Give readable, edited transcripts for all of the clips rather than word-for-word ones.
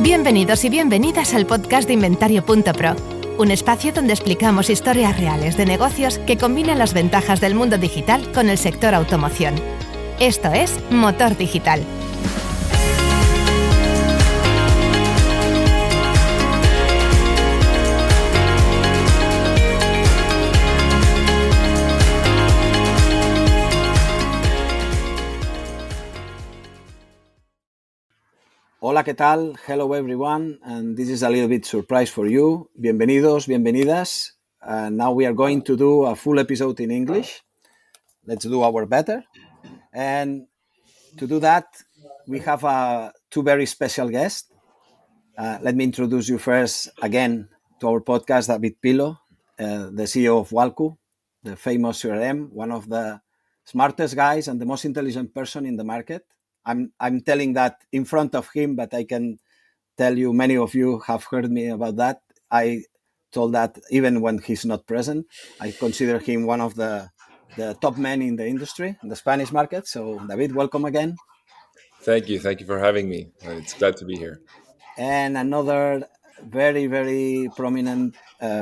Bienvenidos y bienvenidas al podcast de Inventario.pro, un espacio donde explicamos historias reales de negocios que combinan las ventajas del mundo digital con el sector automoción. Esto es Motor Digital. Hola, ¿qué tal? Hello everyone, and this is a little bit surprise for you. Bienvenidos, bienvenidas. Now we are going to do a full episode in English. Let's do our better. And to do that, we have two very special guests. Let me introduce you first again to our podcast, David Pilo, the CEO of Walcu, the famous CRM, one of the smartest guys and the most intelligent person in the market. I'm telling that in front of him, but I can tell you many of you have heard me about that. I told that even when he's not present. I consider him one of the top men in the industry, in the Spanish market. So, David, welcome again. Thank you for having me. It's glad to be here. And another very, very prominent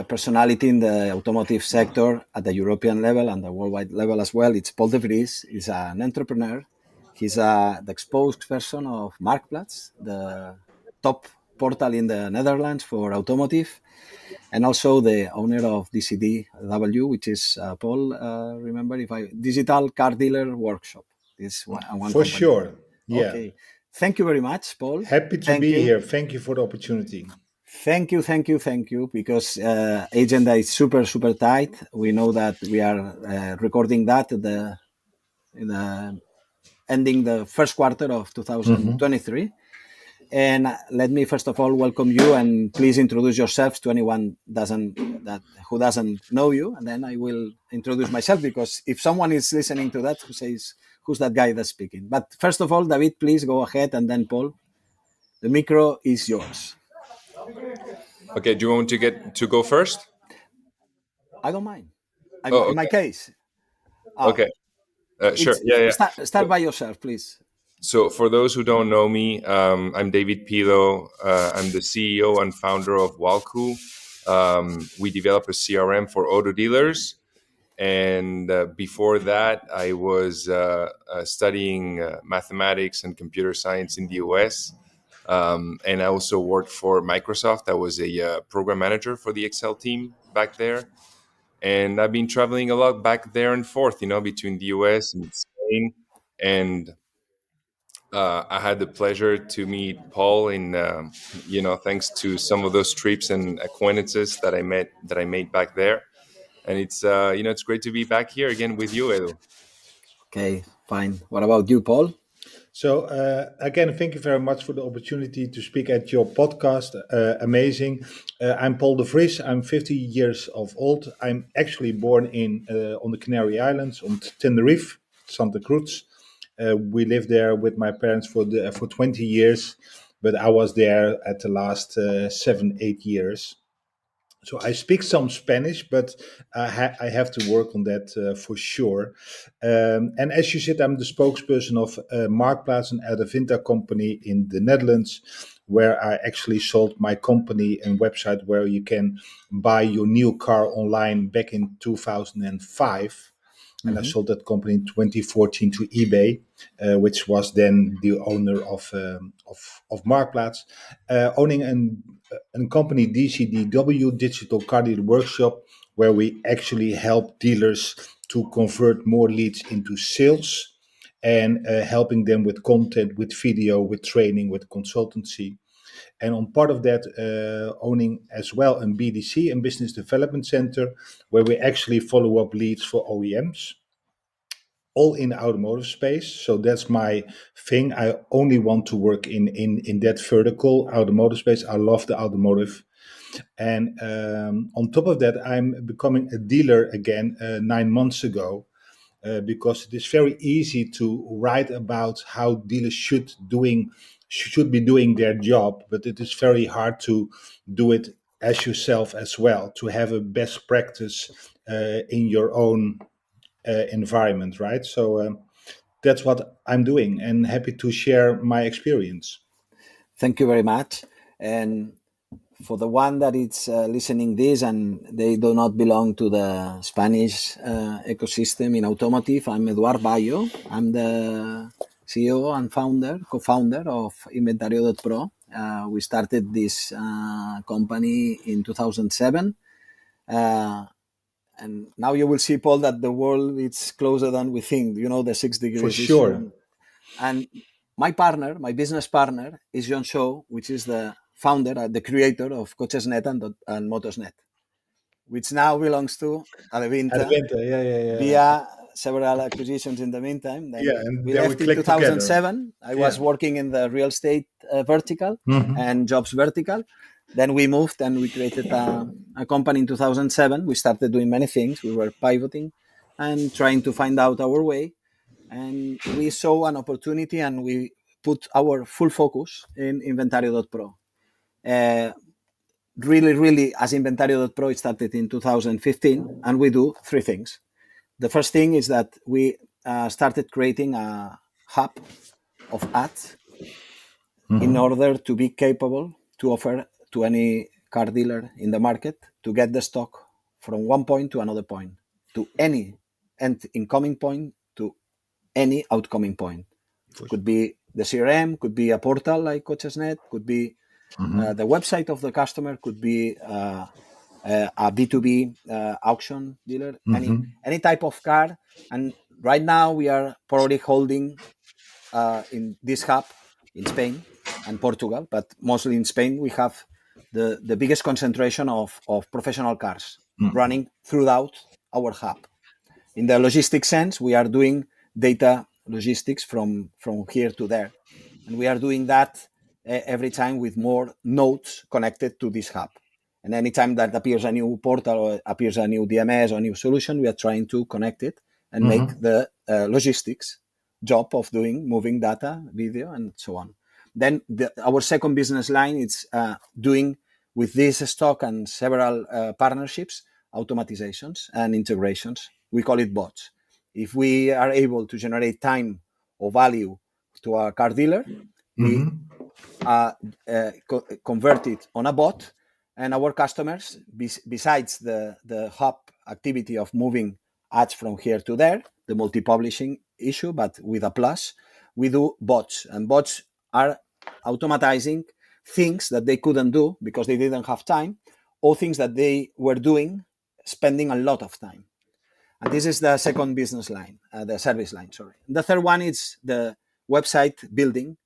personality in the automotive sector at the European level and the worldwide level as well. It's Paul de Vries. He's an entrepreneur. He's the spokesperson of Marktplaats, the top portal in the Netherlands for automotive, and also the owner of DCDW, which is, Paul, remember, Digital Car Dealer Workshop. This one For company. sure. Yeah. Okay. Thank you very much, Paul. Happy to be here. Thank you for the opportunity. Thank you, because agenda is super tight. We know that we are recording that ending the first quarter of 2023. Mm-hmm. And let me first of all welcome you, and please introduce yourselves to anyone who doesn't know you, and then I will introduce myself, because if someone is listening to that who says, who's that guy that's speaking? But first of all, David, please go ahead, and then Paul, the micro is yours. Okay, do you want to go first? I don't mind. Okay. In my case. Okay. Sure. Yeah. Start by yourself, please. So for those who don't know me, I'm David Pilo. I'm the CEO and founder of Walcu. We develop a CRM for auto dealers. And before that, I was studying mathematics and computer science in the US. And I also worked for Microsoft. I was a program manager for the Excel team back there. And I've been traveling a lot back there and forth, between the US and Spain. And I had the pleasure to meet Paul in, thanks to some of those trips and acquaintances that I made back there. And it's, it's great to be back here again with you, Edu. Okay, fine. What about you, Paul? So again, thank you very much for the opportunity to speak at your podcast. Amazing. I'm Paul de Vries. I'm 50 years old. I'm actually born on the Canary Islands, on Tenerife, Santa Cruz. We lived there with my parents for 20 years, but I was there at the last 7-8 years. So I speak some Spanish, but I have to work on that for sure. And as you said, I'm the spokesperson of Marktplaats, an Adevinta company in the Netherlands, where I actually sold my company and website where you can buy your new car online back in 2005. And I sold that company in 2014 to eBay, which was then the owner of Marktplaats, owning a company, DCDW, Digital Car Dealer Workshop, where we actually help dealers to convert more leads into sales, and helping them with content, with video, with training, with consultancy. And on part of that, owning as well a BDC, a business development center, where we actually follow up leads for OEMs, all in the automotive space. So that's my thing. I only want to work in that vertical automotive space. I love the automotive. And on top of that, I'm becoming a dealer again 9 months ago, because it is very easy to write about how dealers should be doing their job, but it is very hard to do it as yourself as well, to have a best practice in your own environment, right? So that's what I'm doing, and happy to share my experience. Thank you very much. And for the one that is listening this and they do not belong to the Spanish ecosystem in automotive, I'm Eduard Bayo. I'm the CEO and co-founder of Inventario.pro. We started this company in 2007. And now you will see, Paul, that the world is closer than we think. You know, the 6 degrees. For sure. And my business partner, is John Shaw, which is the founder, the creator of Cochesnet and Motorsnet, which now belongs to Adevinta. Yeah. Via several acquisitions in the meantime. Then and we then left we in clicked 2007. together. I was working in the real estate vertical and jobs vertical. Then we moved and we created a company in 2007. We started doing many things. We were pivoting and trying to find out our way. And we saw an opportunity and we put our full focus in Inventario.pro. Really, as Inventario.pro, it started in 2015, and we do 3 things. The first thing is that we started creating a hub of ads in order to be capable to offer to any car dealer in the market to get the stock from one point to another point, to any incoming point to any outgoing point. Could be the CRM, could be a portal like Cochesnet, could be the website of the customer, could be a B2B auction dealer, any type of car. And right now we are probably holding in this hub in Spain and Portugal, but mostly in Spain, we have the biggest concentration of professional cars running throughout our hub. In the logistics sense, we are doing data logistics from here to there. And we are doing that every time with more nodes connected to this hub. And anytime that appears a new portal or appears a new DMS or new solution, we are trying to connect it and make the logistics job of moving data, video, and so on. Then our second business line is doing with this stock and several partnerships, automatizations and integrations. We call it bots. If we are able to generate time or value to a car dealer, we convert it on a bot, and our customers, besides the hub activity of moving ads from here to there, the multi-publishing issue, but with a plus, we do bots. And bots are automatizing things that they couldn't do because they didn't have time, or things that they were doing, spending a lot of time. And this is the second business line, the service line, sorry. The third one is the website building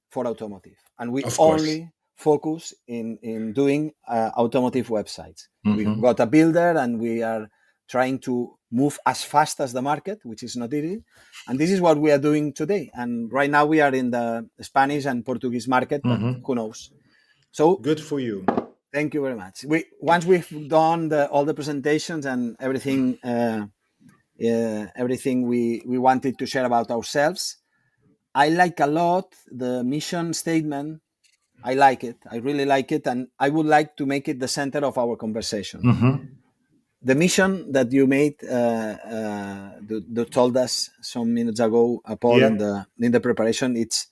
for automotive. And we only focus in doing automotive websites. We've got a builder and we are trying to move as fast as the market, which is not easy. And this is what we are doing today. And right now we are in the Spanish and Portuguese market, but who knows? So good for you. Thank you very much. Once we've done all the presentations and everything we wanted to share about ourselves, I like a lot the mission statement. I like it. I really like it. And I would like to make it the center of our conversation. The mission that you made, that told us some minutes ago, Paul, in the preparation, it's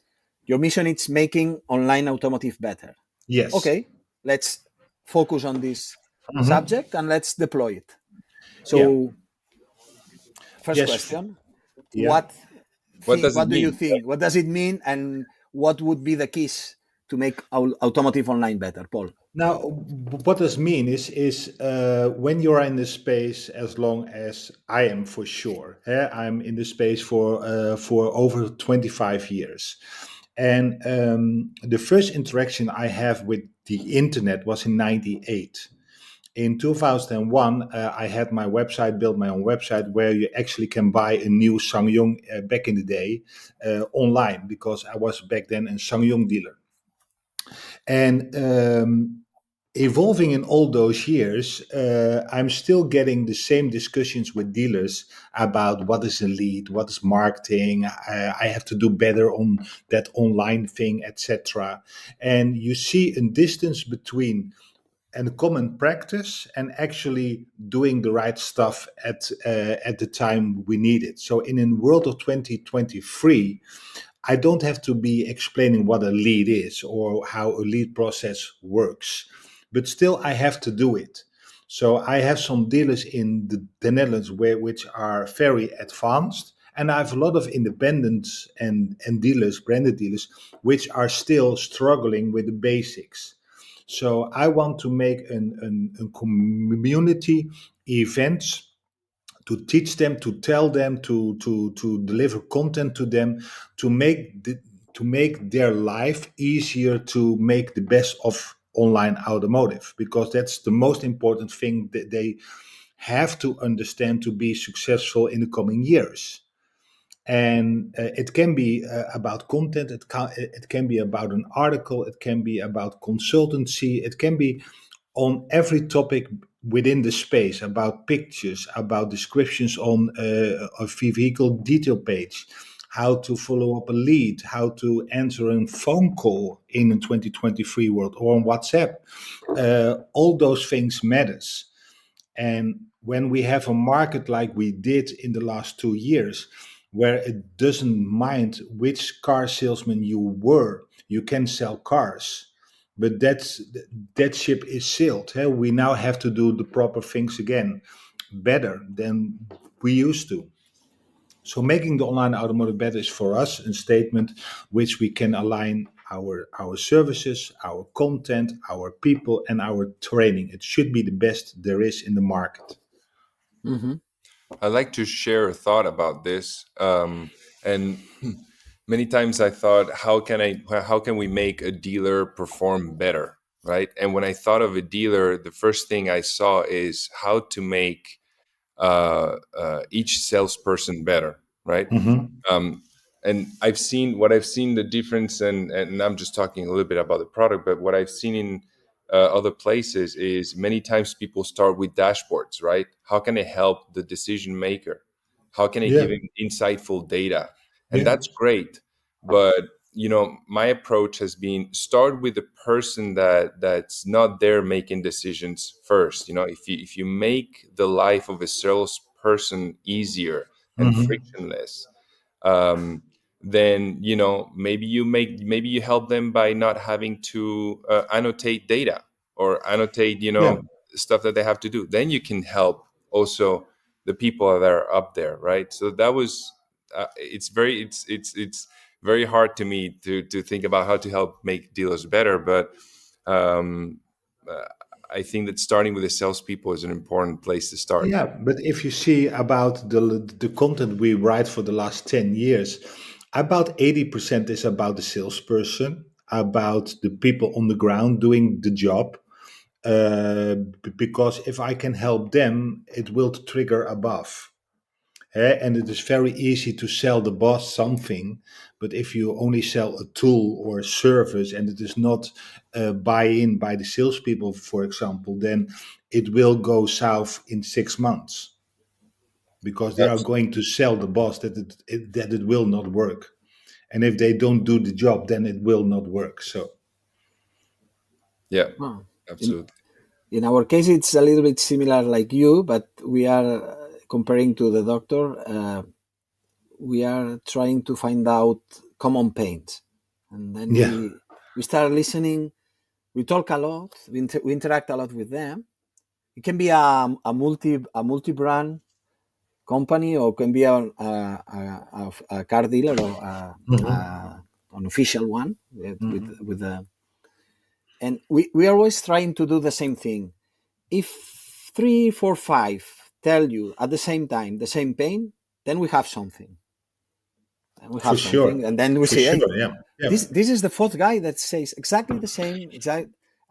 your mission. It's making online automotive better. Yes. Okay, let's focus on this subject and let's deploy it. So, first question: What do you think? What does it mean, and what would be the keys to make automotive online better, Paul? Now, what this means is when you are in this space, as long as I am for sure, I'm in this space for over 25 years. And the first interaction I have with the internet was in 98. In 2001, I had my website, built my own website where you actually can buy a new SsangYong back in the day online, because I was back then a SsangYong dealer. And evolving in all those years, I'm still getting the same discussions with dealers about what is a lead, what is marketing. I have to do better on that online thing, etc. And you see a distance between and a common practice and actually doing the right stuff at the time we need it. So in a world of 2023, I don't have to be explaining what a lead is or how a lead process works, but still I have to do it. So I have some dealers in the Netherlands which are very advanced, and I have a lot of independents and dealers, branded dealers, which are still struggling with the basics. So I want to make a community events to teach them, to tell them, to deliver content to them, to make their life easier, to make the best of online automotive, because that's the most important thing that they have to understand to be successful in the coming years. And it can be about content, it can be about an article, it can be about consultancy, it can be on every topic within the space, about pictures, about descriptions on a vehicle detail page, how to follow up a lead, how to answer a phone call in a 2023 world, or on WhatsApp. All those things matters. And when we have a market like we did in the last 2 years, where it doesn't mind which car salesman you were, you can sell cars. But that ship is sailed. We now have to do the proper things again, better than we used to. So making the online automotive better is for us a statement which we can align our services, our content, our people, and our training. It should be the best there is in the market. Mm-hmm. I'd like to share a thought about this. And many times I thought, how can we make a dealer perform better, right? And when I thought of a dealer, the first thing I saw is how to make each salesperson better, right? Mm-hmm. And I've seen the difference, and I'm just talking a little bit about the product, but what I've seen in other places is many times people start with dashboards, right? How can I help the decision maker? How can I Yeah. give him insightful data? And Yeah. that's great, but my approach has been start with the person that's not there making decisions first. If you make the life of a salesperson easier and Mm-hmm. frictionless, then maybe you help them by not having to annotate data or annotate Yeah. stuff that they have to do. Then you can help also the people that are up there, right? So that was it's very hard to me to think about how to help make dealers better, but um, uh, I think that starting with the salespeople is an important place to start. Yeah, but if you see about the content we write for the last 10 years, about 80% is about the salesperson, about the people on the ground doing the job. Because if I can help them, it will trigger above. And it is very easy to sell the boss something, but if you only sell a tool or a service and it is not buy-in by the salespeople, for example, then it will go south in 6 months because they are going to sell the boss that it will not work. And if they don't do the job, then it will not work. So Yeah, Well, absolutely. in our case, it's a little bit similar like you, but we are comparing to the doctor. We are trying to find out common pains, and then yeah. we start listening. We talk a lot. We interact a lot with them. It can be a multi brand company, or can be a car dealer, or an official one with the. And we are always trying to do the same thing. If 3, 4, 5 tell you at the same time the same pain, then we have something. And we For have something, sure. and then we For say, sure. "Hey, Yeah. Yeah. this is the fourth guy that says exactly the same,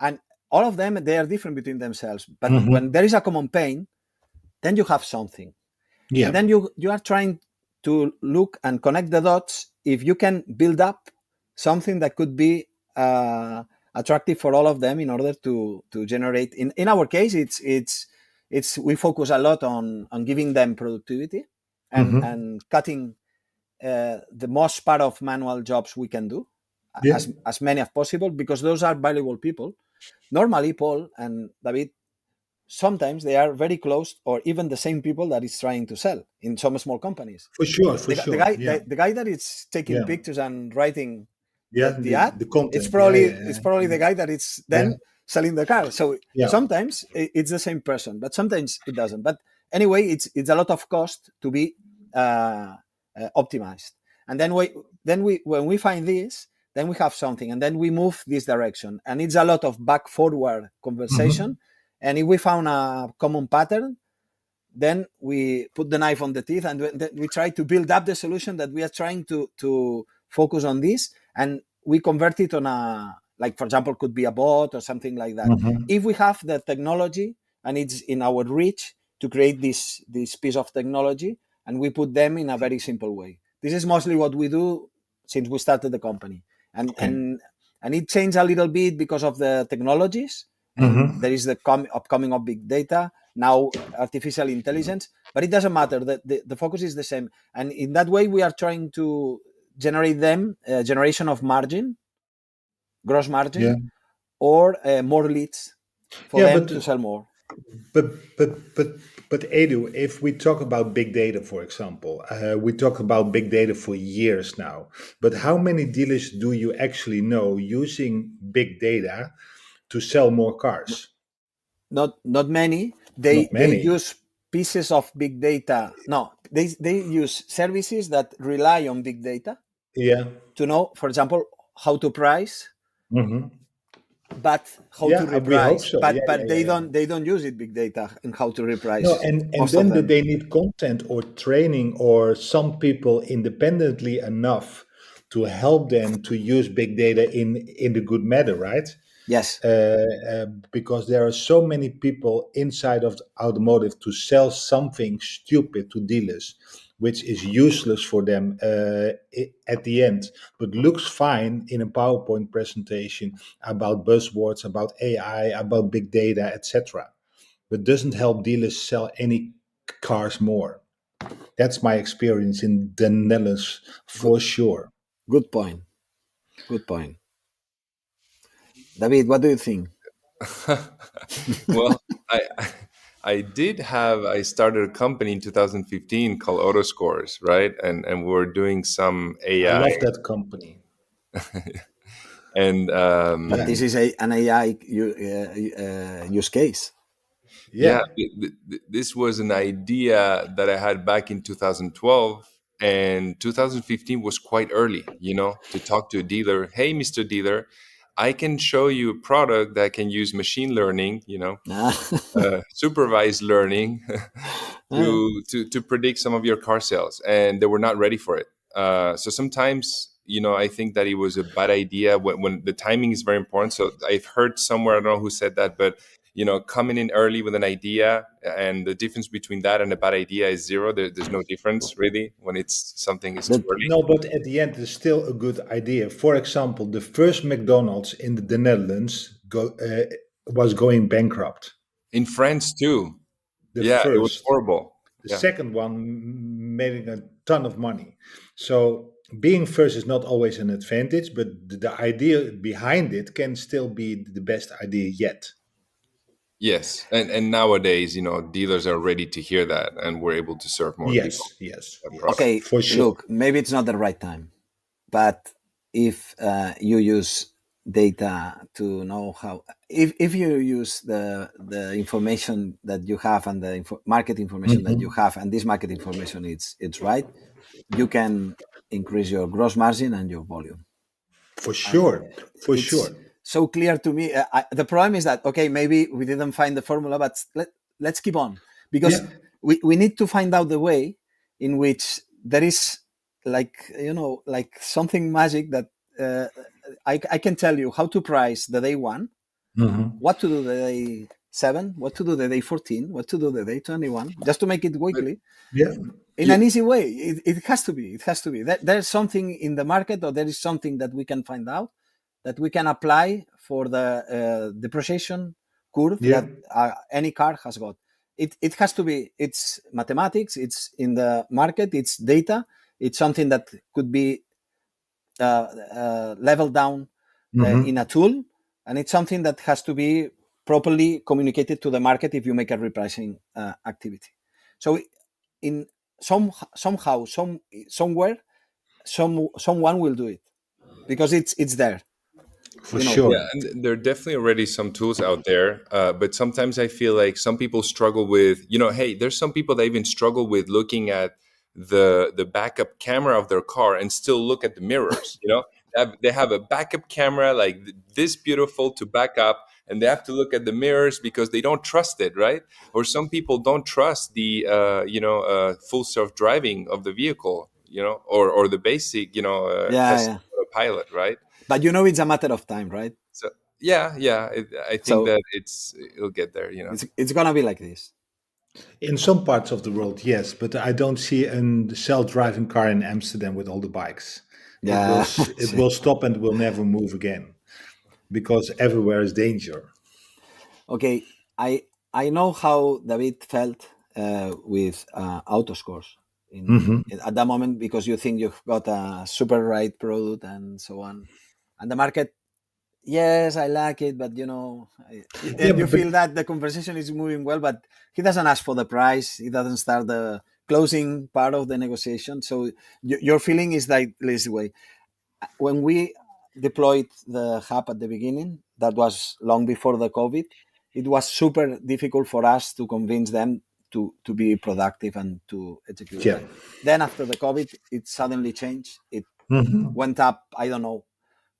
and all of them, they are different between themselves. But when there is a common pain, then you have something, Yeah. and then you are trying to look and connect the dots. If you can build up something that could be attractive for all of them, in order to generate. In our case, it's we focus a lot on giving them productivity and cutting the most part of manual jobs we can do, Yeah. as many as possible, because those are valuable people. Normally, Paul and David, sometimes they are very close, or even the same people that is trying to sell in some small companies. For sure. The guy that is taking pictures and writing the ad, the content. it's probably the guy that is then selling the car. So sometimes it's the same person, but sometimes it doesn't. But anyway, it's a lot of cost to be optimized. And then when we find this, then we have something, and then we move this direction. And it's a lot of back-forward conversation. And if we found a common pattern, then we put the knife on the teeth, and we try to build up the solution that we are trying to focus on this. And we convert it on like, for example, could be a bot or something like that. If we have the technology and it's in our reach to create this piece of technology, and we put them in a very simple way. This is mostly what we do since we started the company. And it changed a little bit because of the technologies. There is the upcoming of big data, now artificial intelligence, but it doesn't matter. The focus is the same. And in that way, we are trying to generate generation of margin, gross margin, or more leads for them to sell more. But Edu, if we talk about big data, for example, we talk about big data for years now, but how many dealers do you actually know using big data to sell more cars? Not many. They use pieces of big data. No, they use services that rely on big data. To know, for example, how to price. But how to reprice, so. but they don't use it big data and how to reprice. No, and then they need content or training or some people independently enough to help them to use big data in the good manner, right? Yes. Because there are so many people inside of automotive to sell something stupid to dealers, which is useless for them at the end, but looks fine in a PowerPoint presentation about buzzwords, about AI, about big data, etc. But doesn't help dealers sell any cars more. That's my experience in the Netherlands for sure. Good point. David, what do you think? Well, I started a company in 2015 called Autoscores, right? And we're doing some AI. I love that company. And but this is an AI use case. Yeah, this was an idea that I had back in 2012, and 2015 was quite early, to talk to a dealer. Hey, Mr. Dealer, I can show you a product that can use machine learning, supervised learning to predict some of your car sales, and they were not ready for it. So sometimes, I think that it was a bad idea when the timing is very important. So I've heard somewhere, I don't know who said that, but coming in early with an idea, and the difference between that and a bad idea is zero. There's no difference really when it's something is too early. No, but at the end, it's still a good idea. For example, the first McDonald's in the Netherlands was going bankrupt. In France too. First. It was horrible. The second one made a ton of money. So being first is not always an advantage, but the idea behind it can still be the best idea yet. Yes, and nowadays, dealers are ready to hear that, and we're able to serve more people. Yes. Okay, for sure. Look, maybe it's not the right time, but if you use data to know how, if you use the information that you have and the market information that you have, and this market information it's right, you can increase your gross margin and your volume. For sure. So clear to me. The problem is that, okay, maybe we didn't find the formula, but let's keep on, because we need to find out the way in which there is like something magic that I can tell you how to price the day one, what to do the day 7, what to do the day 14, what to do the day 21, just to make it weekly. In an easy way. It has to be. There's something in the market, or there is something that we can find out that we can apply for the depreciation curve that any car has got. It has to be. It's mathematics. It's in the market. It's data. It's something that could be leveled down in a tool, and it's something that has to be properly communicated to the market if you make a repricing activity. So in somehow, somewhere, someone will do it because it's there. For sure. Yeah, and there are definitely already some tools out there, but sometimes I feel like some people struggle with, hey, there's some people that even struggle with looking at the backup camera of their car and still look at the mirrors. They have a backup camera like this beautiful to back up, and they have to look at the mirrors because they don't trust it, right? Or some people don't trust the full self driving of the vehicle, or the basic test autopilot, right? But it's a matter of time, right? So yeah, I think that it'll get there. It's gonna be like this. In some parts of the world, yes, but I don't see a self-driving car in Amsterdam with all the bikes. Yeah, it will stop and will never move again because everywhere is danger. Okay, I know how David felt with auto scores at that moment, because you think you've got a super right product and so on, and the market, yes, I like it, but you feel that the conversation is moving well, but he doesn't ask for the price, he doesn't start the closing part of the negotiation. So your feeling is like this way. When we deployed the hub at the beginning, that was long before the COVID, it was super difficult for us to convince them to be productive and to execute. Yeah. Then after the COVID, it suddenly changed. It went up, I don't know,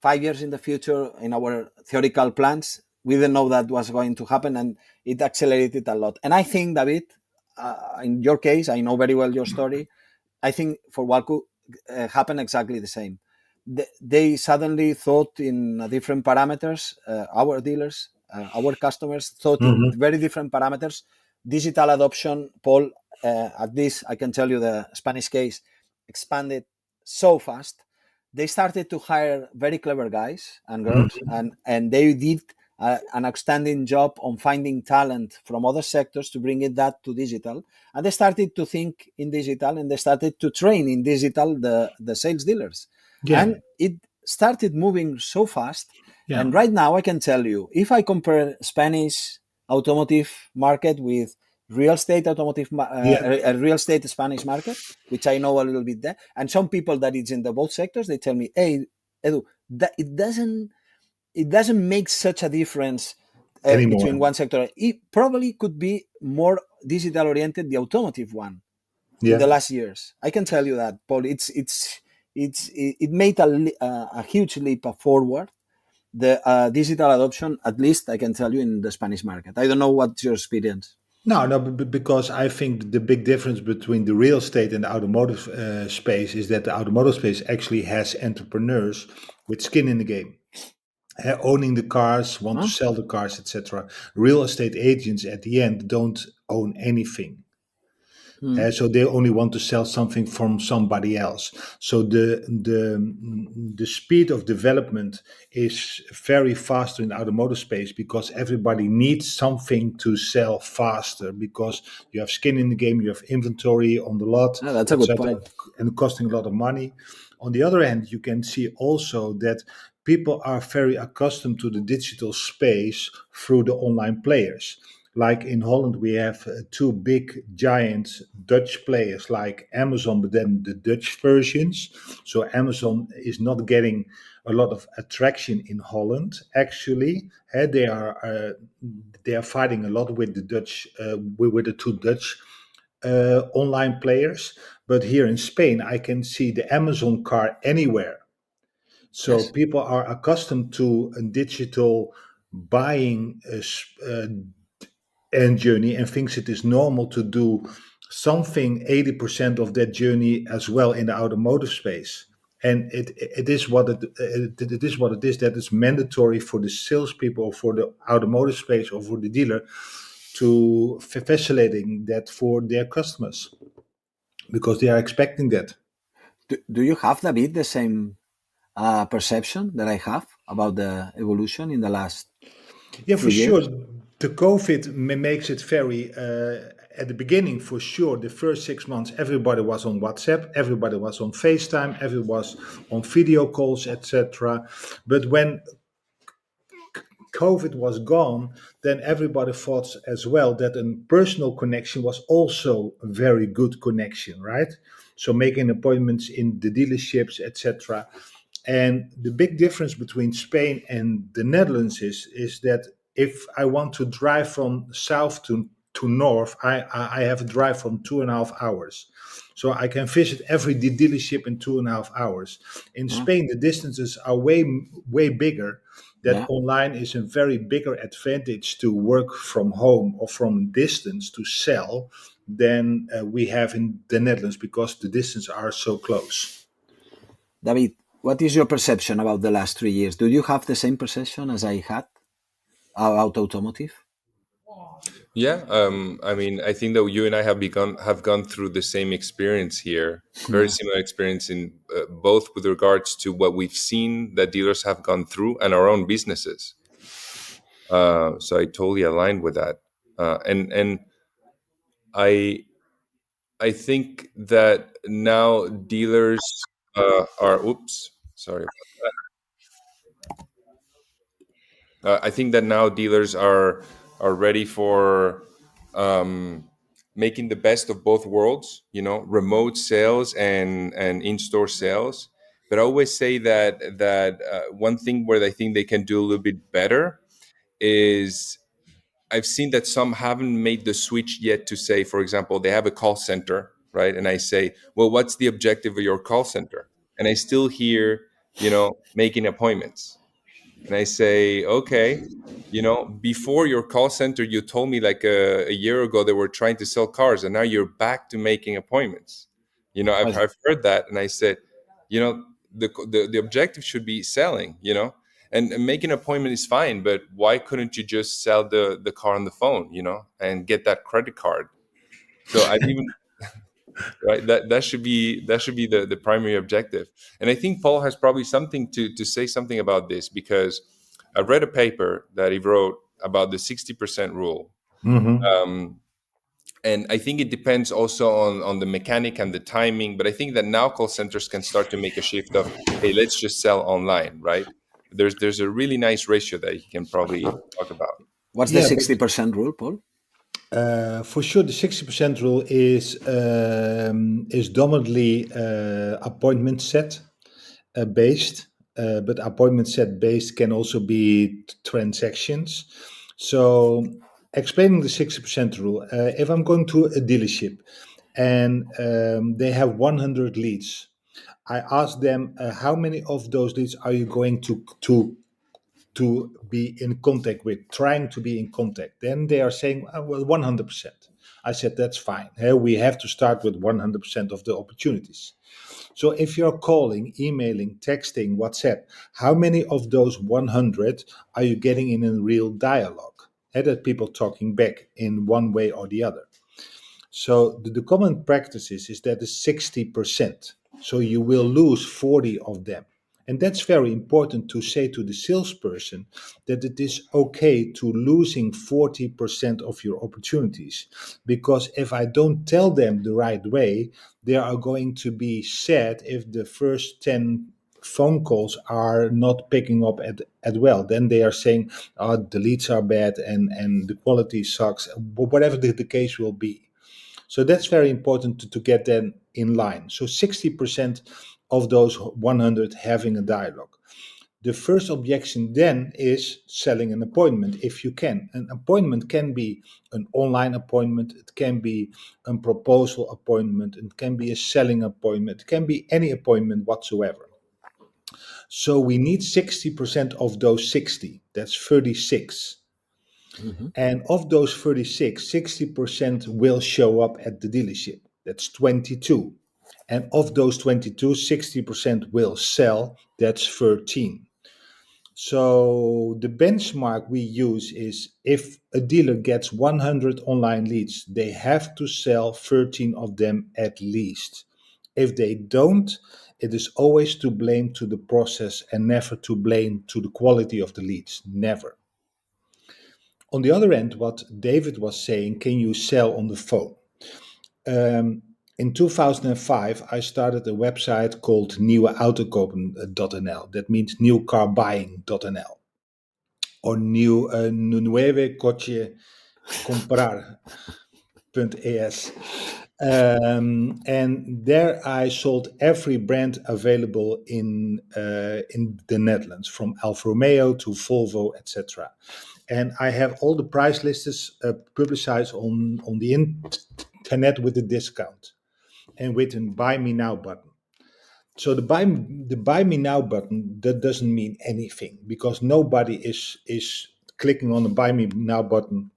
5 years in the future in our theoretical plans. We didn't know that was going to happen, and it accelerated a lot. And I think, David, in your case, I know very well your story. I think for Walcu, happened exactly the same. They suddenly thought in different parameters. Our dealers, our customers thought in very different parameters. Digital adoption, Paul, at least I can tell you the Spanish case, expanded so fast. They started to hire very clever guys and girls, and they did an outstanding job on finding talent from other sectors to bring that to digital. And they started to think in digital, and they started to train in digital the sales dealers. Yeah. And it started moving so fast. Yeah. And right now I can tell you, if I compare Spanish automotive market with real estate automotive, real estate Spanish market, which I know a little bit there, and some people that it's in the both sectors, they tell me, hey, Edu, that it doesn't make such a difference between one sector. It probably could be more digital oriented, the automotive one, in the last years. I can tell you that, Paul. It made a huge leap forward. The digital adoption, at least I can tell you, in the Spanish market. I don't know what's your experience. No, because I think the big difference between the real estate and the automotive space is that the automotive space actually has entrepreneurs with skin in the game. Owning the cars, want to sell the cars, etc. Real estate agents at the end don't own anything. So they only want to sell something from somebody else. So the speed of development is very faster in the automotive space because everybody needs something to sell faster because you have skin in the game, you have inventory on the lot. Oh, that's a good point. And costing a lot of money. On the other hand, you can see also that people are very accustomed to the digital space through the online players. Like in Holland, we have two big giant Dutch players like Amazon, but then the Dutch versions. So Amazon is not getting a lot of attraction in Holland. Actually, they are fighting a lot with the Dutch, with the two Dutch online players. But here in Spain, I can see the Amazon car anywhere. So people are accustomed to a digital buying end journey and thinks it is normal to do something 80% of that journey as well in the automotive space. And it is what it is that it's mandatory for the salespeople or for the automotive space or for the dealer to facilitating that for their customers because they are expecting that. Do you have, David, the same perception that I have about the evolution in the last for sure. The COVID makes it very, at the beginning, for sure, the first 6 months, everybody was on WhatsApp, everybody was on FaceTime, everybody was on video calls, etc. But when COVID was gone, then everybody thought as well that a personal connection was also a very good connection, right? So making appointments in the dealerships, etc. And the big difference between Spain and the Netherlands is that if I want to drive from south to north, I have a drive from 2.5 hours. So I can visit every dealership in 2.5 hours. In Spain, the distances are way bigger. That online is a very bigger advantage to work from home or from distance to sell than we have in the Netherlands because the distances are so close. David, what is your perception about the last 3 years? Do you have the same perception as I had about automotive? Yeah, I mean, I think that you and I have gone through the same experience here, very similar experience in both with regards to what we've seen that dealers have gone through and our own businesses. So I totally align with that, and I think that now dealers are. Oops, sorry. I think that now dealers are ready for making the best of both worlds. You know, remote sales and in-store sales. But I always say that one thing where I think they can do a little bit better is I've seen that some haven't made the switch yet to say, for example, they have a call center, right? And I say, well, what's the objective of your call center? And I still hear, making appointments. And I say, okay, before your call center, you told me like a year ago they were trying to sell cars, and now you're back to making appointments. I've heard that, and I said, the objective should be selling, and making an appointment is fine, but why couldn't you just sell the car on the phone, and get that credit card? So I've even right, that should be the primary objective. And I think Paul has probably something to say something about this, because I read a paper that he wrote about the 60% rule. And I think it depends also on the mechanic and the timing, but I think that now call centers can start to make a shift of, hey, let's just sell online, right? There's a really nice ratio that he can probably talk about. What's the 60% rule, Paul? For sure, the 60% rule is dominantly appointment set based, but appointment set based can also be transactions. So, explaining the 60% rule, if I'm going to a dealership and they have 100 leads, I ask them how many of those leads are you going to be in contact with, trying to be in contact. Then they are saying, well, 100%. I said, that's fine. We have to start with 100% of the opportunities. So if you're calling, emailing, texting, WhatsApp, how many of those 100 are you getting in a real dialogue? That people talking back in one way or the other. So the common practice is that is 60%. So you will lose 40 of them. And that's very important to say to the salesperson, that it is okay to losing 40% of your opportunities. Because if I don't tell them the right way, they are going to be sad if the first 10 phone calls are not picking up at well. Then they are saying, oh, the leads are bad and the quality sucks, whatever the case will be. So that's very important to get them in line. So 60% of those 100 having a dialogue. The first objection then is selling an appointment, if you can. An appointment can be an online appointment, it can be a proposal appointment, it can be a selling appointment, it can be any appointment whatsoever. So we need 60% of those 60, that's 36. And of those 36, 60% will show up at the dealership. That's 22. And of those 22, 60% will sell. That's 13. So the benchmark we use is if a dealer gets 100 online leads, they have to sell 13 of them at least. If they don't, it is always to blame to the process and never to blame to the quality of the leads. Never. On the other end, what David was saying, can you sell on the phone? In 2005, I started a website called nieuweautokopen.nl. That means newcarbuying.nl. or new nueve coche comprar.es. And there I sold every brand available in the Netherlands, from Alfa Romeo to Volvo, etc. And I have all the price lists publicized on the internet with a discount and with a buy me now button. So the buy me now button, that doesn't mean anything, because nobody is clicking on the buy me now button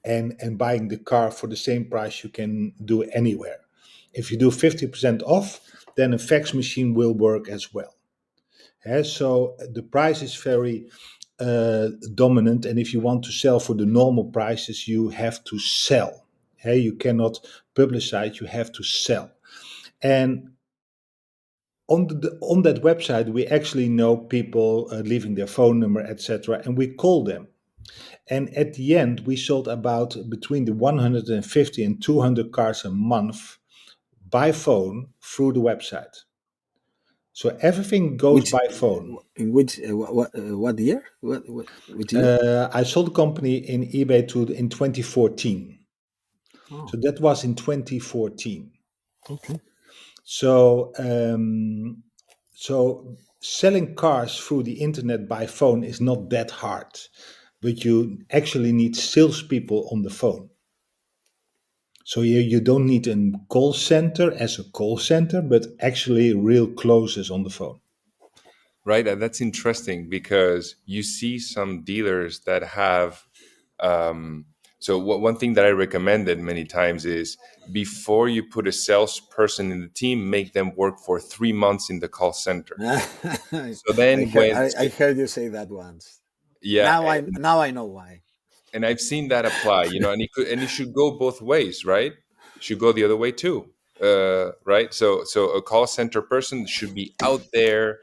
and buying the car for the same price you can do anywhere. If you do 50% off, then a fax machine will work as well. So the price is very dominant, and if you want to sell for the normal prices, you have to sell. You cannot publicize, you have to sell. And on that website, we actually know people leaving their phone number, etc., and we call them. And at the end, we sold about between the 150 and 200 cars a month by phone through the website. So everything goes by phone. In which what year? Which year? I sold the company in eBay in 2014. Oh. So that was in 2014. Okay. So selling cars through the internet by phone is not that hard, but you actually need salespeople on the phone. So you don't need a call center as a call center, but actually real closes on the phone. Right, and that's interesting because you see some dealers that have. One thing that I recommended many times is, before you put a salesperson in the team, make them work for 3 months in the call center. So then I heard you say that once. Yeah. Now I know why. And I've seen that apply, and it should go both ways, right? It should go the other way too, right? So a call center person should be out there,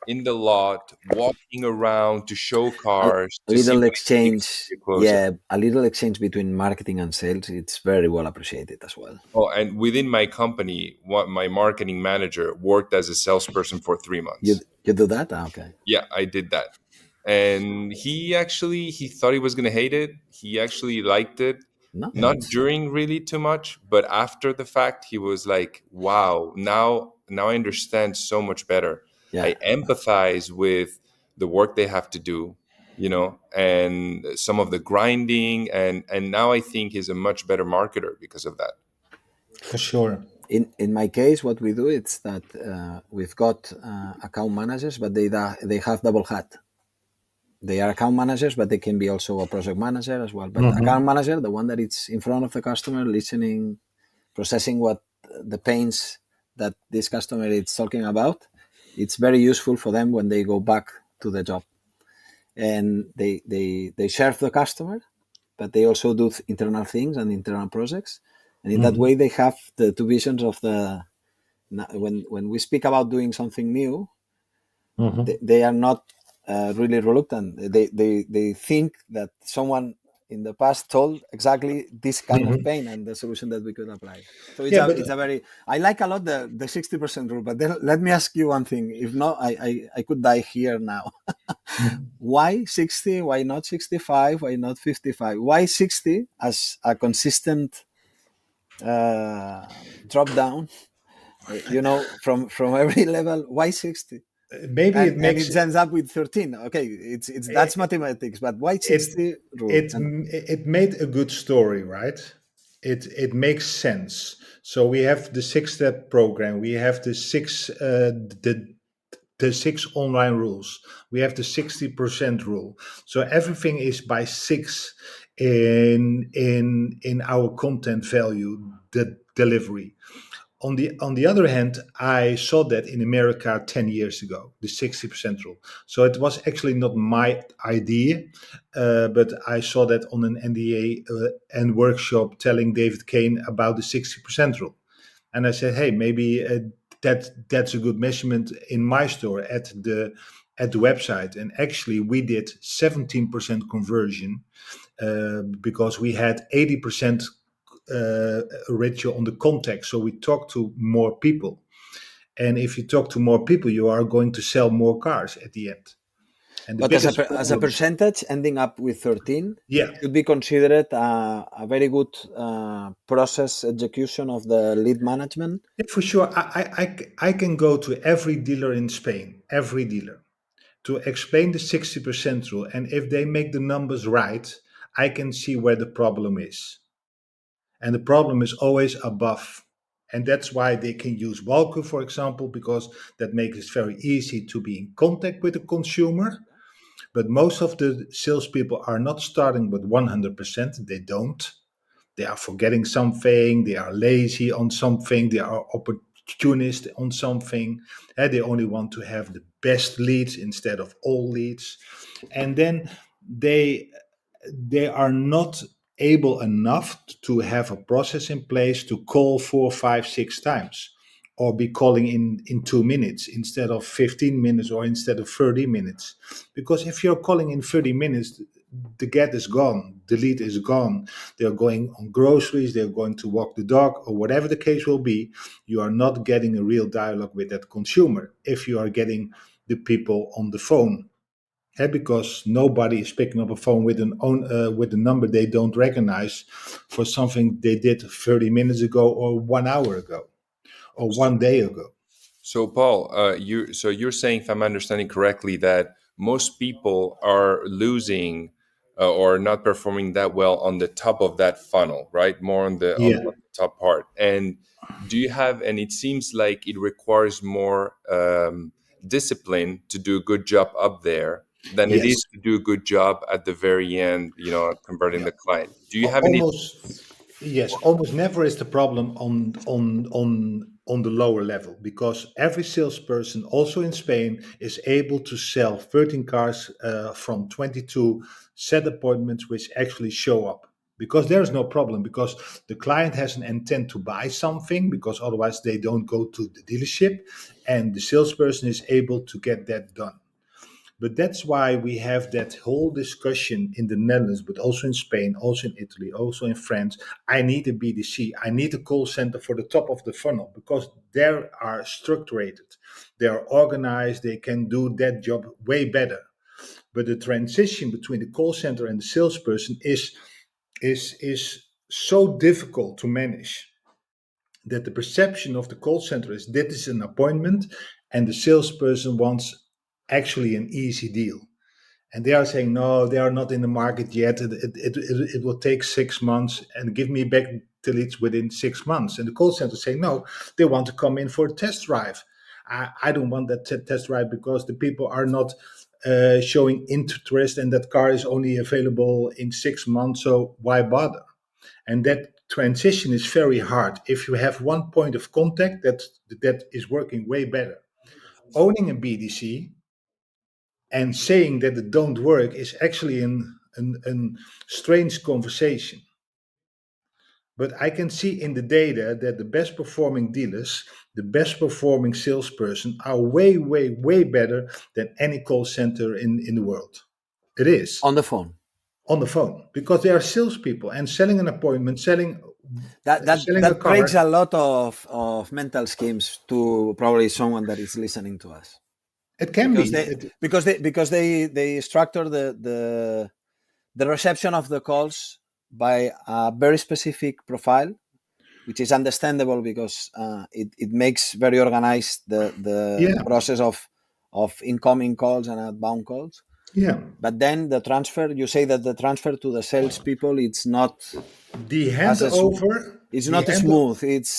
in the lot, walking around to show cars. A little exchange, a little exchange between marketing and sales. It's very well appreciated as well. Oh, and within my company, my marketing manager worked as a salesperson for 3 months. You do that? Okay. Yeah, I did that. And he thought he was going to hate it. He actually liked it. No, Not during really too much, but after the fact, he was like, wow, now I understand so much better. Yeah. I empathize with the work they have to do, and some of the grinding. And now I think he's a much better marketer because of that. For sure. In my case, what we do is that we've got account managers, but they have double hat. They are account managers, but they can be also a project manager as well. But account manager, the one that is in front of the customer, listening, processing what the pains that this customer is talking about, it's very useful for them when they go back to the job. And they serve the customer, but they also do internal things and internal projects. And in that way, they have the two visions of when we speak about doing something new, they are not really reluctant. They think that someone in the past told exactly this kind of pain and the solution that we could apply. So it's a very, I like a lot the 60% rule, but then let me ask you one thing. If not, I could die here now. Why 60? Why not 65? Why not 55? Why 60 as a consistent drop down, from every level? Why 60? Maybe it ends up with 13. Okay, that's mathematics, but why 60 rule? It made a good story, right? It makes sense. So we have the 6-step program. We have the six online rules. We have the 60% rule. So everything is by 6 in our content value, the delivery. On the other hand, I saw that in America 10 years ago, the 60% rule. So it was actually not my idea, but I saw that on an NDA and workshop telling David Kane about the 60% rule. And I said, hey, maybe that's a good measurement in my store at the website. And actually, we did 17% conversion because we had 80% ratio on the contact. So we talk to more people. And if you talk to more people, you are going to sell more cars at the end. And the But biggest as a problem, percentage, ending up with 13 yeah, should be considered a very good process execution of the lead management. yeah, for sure. I can go to every dealer in Spain, every dealer, to explain the 60% rule. And if they make the numbers right, I can see where the problem is. And the problem is always above. And that's why they can use Walcu, for example, because that makes it very easy to be in contact with the consumer. But most of the salespeople are not starting with 100%. They don't. They are forgetting something. They are lazy on something. They are opportunist on something. They only want to have the best leads instead of all leads. And then they they are not able enough to have a process in place to call 4, 5, 6 times or be calling in 2 minutes instead of 15 minutes or instead of 30 minutes. Because if you're calling in 30 minutes, the get is gone, the lead is gone. They're going on groceries, they're going to walk the dog, or whatever the case will be. You are not getting a real dialogue with that consumer if you are getting the people on the phone. Because nobody is picking up a phone with with a number they don't recognize for something they did 30 minutes ago or 1 hour ago or one day ago. So, Paul, you're saying, if I'm understanding correctly, that most people are losing or not performing that well on the top of that funnel, right? More on Yeah. the top part. And do you have? And it seems like it requires more discipline to do a good job up there than it Yes. is to do a good job at the very end. Converting Yeah. the client. Do you have any? Almost, yes, almost never is the problem on the lower level, because every salesperson, also in Spain, is able to sell 13 cars from 22 set appointments which actually show up. Because there is no problem, because the client has an intent to buy something, because otherwise they don't go to the dealership, and the salesperson is able to get that done. But that's why we have that whole discussion in the Netherlands, but also in Spain, also in Italy, also in France. I need a BDC. I need a call center for the top of the funnel, because they are structured, they are organized, they can do that job way better. But the transition between the call center and the salesperson is so difficult to manage, that the perception of the call center is that is an appointment, and the salesperson wants actually an easy deal. And they are saying, no, they are not in the market yet. It will take 6 months, and give me back the leads within 6 months. And the call center saying, no, they want to come in for a test drive. I don't want that test drive, because the people are not showing interest, and that car is only available in 6 months. So why bother? And that transition is very hard. If you have one point of contact, that is working way better. Owning a BDC and saying that it don't work is actually an strange conversation. But I can see in the data that the best performing dealers, the best performing salesperson are way, way, way better than any call center in the world. It is On the phone. on the phone, because they are salespeople, and selling an appointment, selling a That car. breaks a lot of mental schemes to probably someone that is listening to us. It can Because be. they structure the reception of the calls by a very specific profile, which is understandable, because it makes very organized the Yeah, process of incoming calls and outbound calls. yeah. But then the transfer, you say that the transfer to the salespeople, it's not The as a, handover, it's the not hand, smooth. It's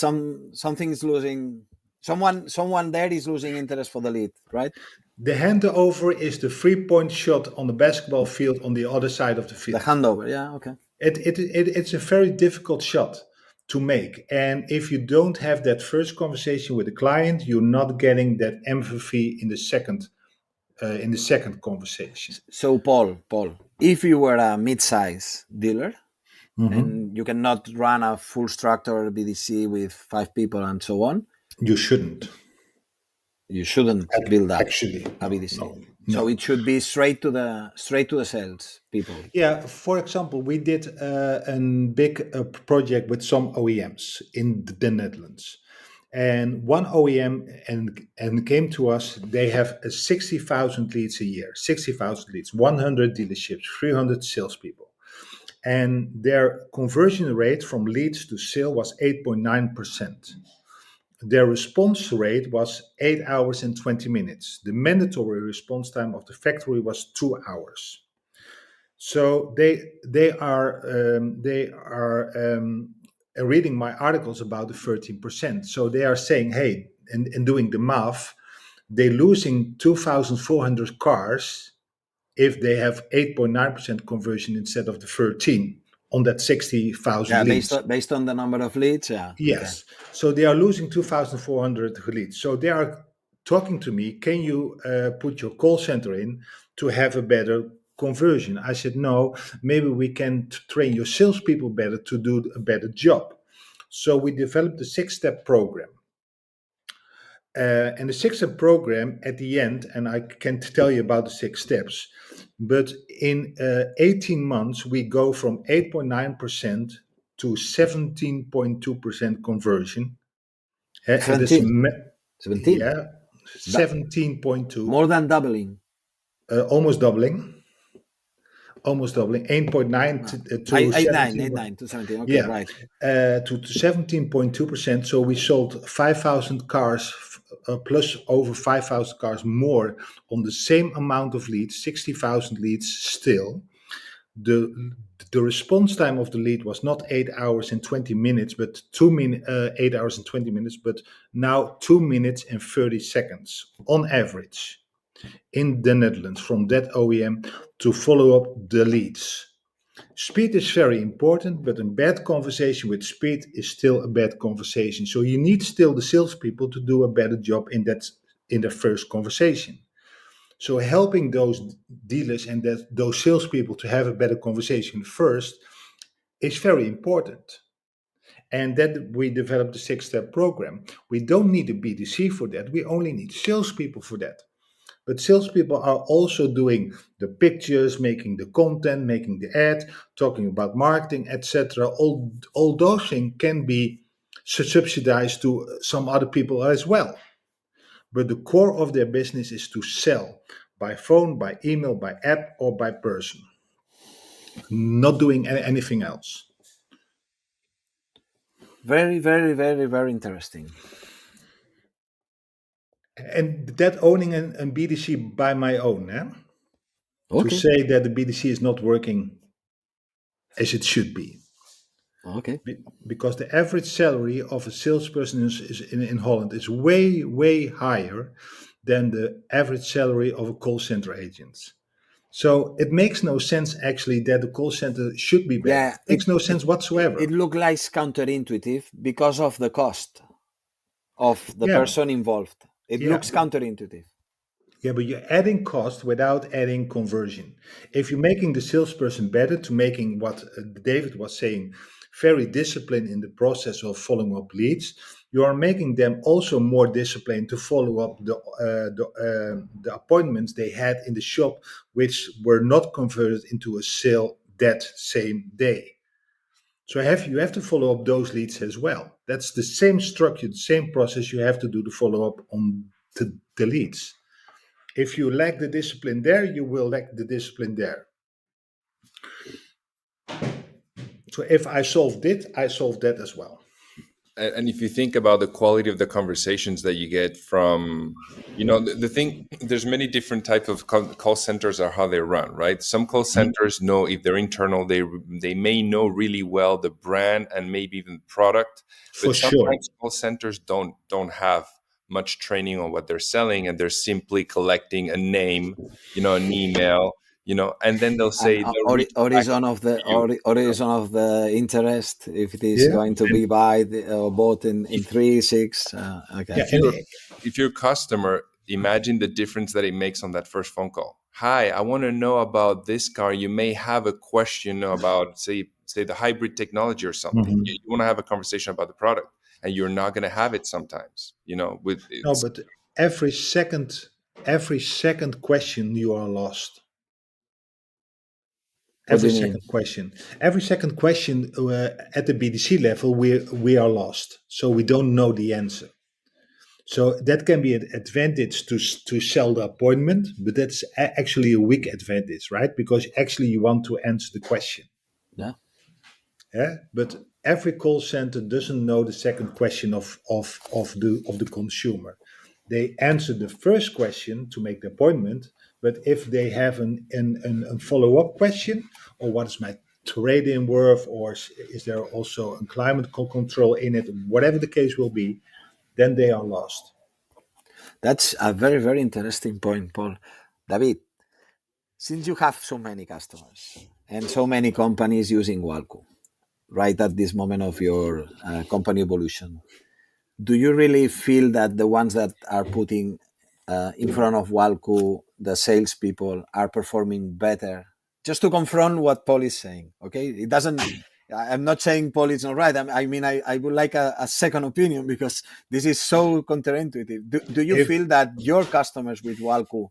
something is losing. Someone there is losing interest for the lead, right? the handover is the 3 point shot on the basketball field on the other side of the The field. handover, yeah, okay. It's a very difficult shot to make, and if you don't have that first conversation with the client, you're not getting that empathy in the second conversation. So Paul, if you were a mid-size dealer Mhm. and you cannot run a full structure BDC with 5 people and so on, You shouldn't. you shouldn't build up Actually, a no, BDC. no, So no. it should be straight to the sales people. Yeah, for example, we did a big project with some OEMs in the Netherlands. And one OEM and came to us. They have 60,000 leads a year, 60,000 leads, 100 dealerships, 300 salespeople. And their conversion rate from leads to sale was 8.9%. Their response rate was 8 hours and 20 minutes. The mandatory response time of the factory was 2 hours. So they are reading my articles about the 13%. So they are saying, hey, and doing the math, they're losing 2,400 cars if they have 8.9% conversion instead of the 13 on that 60,000 Yeah, leads. based on the number of leads, yeah. Yes. Okay. So they are losing 2,400 leads. So they are talking to me, can you put your call center in to have a better conversion? I said, no, maybe we can train your salespeople better to do a better job. So we developed a 6-step program. And the 6-step program at the end, and I can tell you about the 6 steps, but in 18 months, we go from 8.9% to 17.2% conversion. 17? 17? Yeah, 17.2. More than doubling. Almost doubling. 8.9 to 8.9 to 17. Okay, yeah, right. To 17.2%. So we sold 5,000 cars plus over 5,000 cars more on the same amount of leads, 60,000 leads still. The response time of the lead was not 8 hours and 20 minutes, but 8 hours and 20 minutes, but now 2 minutes and 30 seconds on average in the Netherlands from that OEM to follow up the leads. Speed is very important, but a bad conversation with speed is still a bad conversation. So you need still the salespeople to do a better job in the first conversation. So helping those dealers and those salespeople to have a better conversation first is very important. And that we developed the 6-step program. We don't need a BDC for that. We only need salespeople for that. But salespeople are also doing the pictures, making the content, making the ad, talking about marketing, etc. All those things can be subsidized to some other people as well. But the core of their business is to sell by phone, by email, by app, or by person. Not doing anything else. Very, very, very, very interesting. And that owning a BDC by my own, Okay. to say that the BDC is not working as it should be. Okay. Because the average salary of a salesperson in Holland is way, way higher than the average salary of a call center agent. So it makes no sense actually that the call center should be better. Yeah, it makes no sense whatsoever. It looks like counterintuitive because of the cost of the person involved. It looks counterintuitive. Yeah, but you're adding cost without adding conversion. If you're making the salesperson better to making what David was saying, very disciplined in the process of following up leads, you are making them also more disciplined to follow up the appointments they had in the shop, which were not converted into a sale that same day. So you have to follow up those leads as well. That's the same structure, the same process you have to do to follow up on the leads. If you lack the discipline there, you will lack the discipline there. So if I solved it, I solved that as well. And if you think about the quality of the conversations that you get from, the thing, there's many different types of call centers or how they run, right? Some call centers know if they're internal, they may know really well the brand and maybe even product. But sometimes call centers don't have much training on what they're selling, and they're simply collecting a name, an email, and then they'll say or is one of the interest if it is going to be bought in 3, 6. Okay. If you're a customer, imagine the difference that it makes on that first phone call. Hi, I want to know about this car. You may have a question about say the hybrid technology or something. Mm-hmm. You want to have a conversation about the product, and you're not going to have it sometimes. But every second question you are lost. Every second question at the BDC level, we are lost. So we don't know the answer. So that can be an advantage to sell the appointment, but that's actually a weak advantage, right? Because actually you want to answer the question. Yeah. Yeah, but every call center doesn't know the second question of the consumer. They answer the first question to make the appointment, but if they have a follow-up question, or what is my trade-in worth, or is there also a climate control in it, whatever the case will be, then they are lost. That's a very, very interesting point, Paul. David, since you have so many customers and so many companies using Walcu, right at this moment of your company evolution, do you really feel that the ones that are putting in front of Walcu, the salespeople, are performing better? Just to confront what Paul is saying, okay? It doesn't. I'm not saying Paul is not right. I would like a second opinion, because this is so counterintuitive. Do you feel that your customers with Walcu,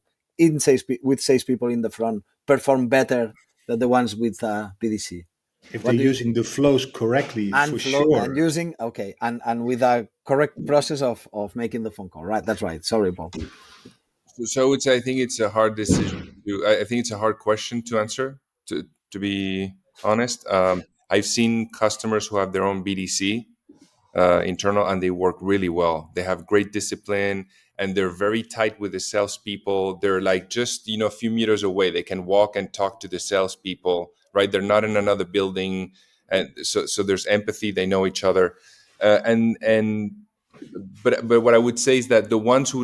with salespeople in the front, perform better than the ones with PDC? If What they're do you using think? the flows correctly, for And sure. using, okay, and with a correct process of making the phone call, right? That's right. Sorry, Paul. So I would say I think it's a hard decision. I think it's a hard question to answer. To be honest, I've seen customers who have their own BDC internal, and they work really well. They have great discipline, and they're very tight with the salespeople. They're like just a few meters away. They can walk and talk to the salespeople. Right? They're not in another building, and so there's empathy. They know each other, and but what I would say is that the ones who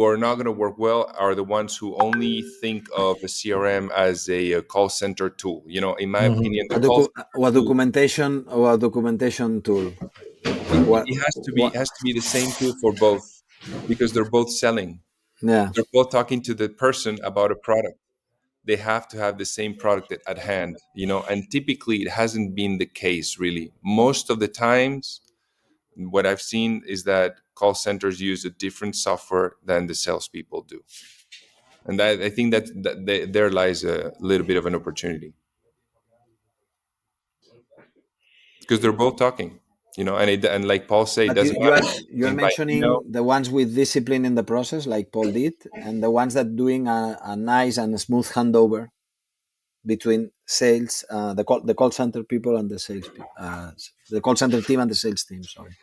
are not going to work well are the ones who only think of a CRM as a call center tool. In my opinion, the call center tool, Or a documentation tool. it has to be the same tool for both, because they're both selling. Yeah. They're both talking to the person about a product. They have to have the same product at hand, and typically it hasn't been the case really. Most of the times, what I've seen is that call centers use a different software than the salespeople do. And that, I think there lies a little bit of an opportunity, because they're both talking, and like Paul said, it But doesn't you matter are if you're you're talking by email. mentioning the ones with discipline in the process, like Paul did, and the ones that doing a nice and smooth handover between sales, the call center people and the sales the call center team and the sales team. Sorry.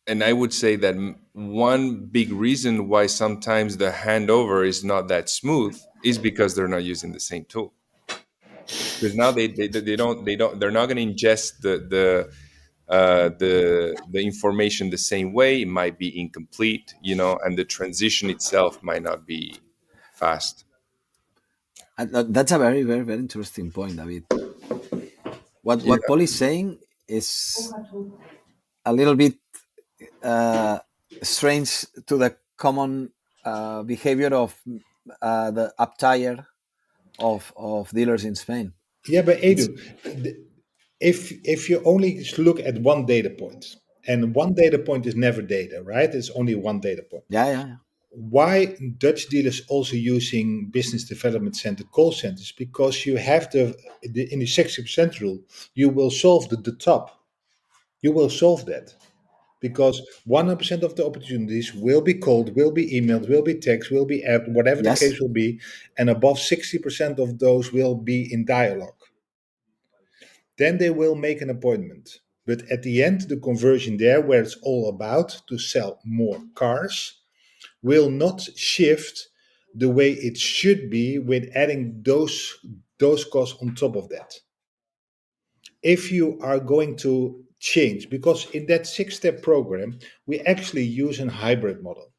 And I would say that one big reason why sometimes the handover is not that smooth is because they're not using the same tool. Because now they're not going to ingest the information the same way. It might be incomplete, and the transition itself might not be fast. That's a very, very, very interesting point, David. Yeah. What Paul is saying is a little bit strange to the common behavior of the uptire of dealers in Spain. Yeah, but It's Edu, if you only look at one data point, and one data point is never data, right? It's only one data point. yeah. Why Dutch dealers also using business development center call centers? Because you have in the 60% rule, you will solve the top. You will solve that. Because 100% of the opportunities will be called, will be emailed, will be text, will be app, whatever the Yes. case will be, and above 60% of those will be in dialogue. Then they will make an appointment. But at the end, the conversion there, where it's all about to sell more cars, will not shift the way it should be with adding those costs on top of that. If you are going to change, because in that 6-step program, we actually use a hybrid model.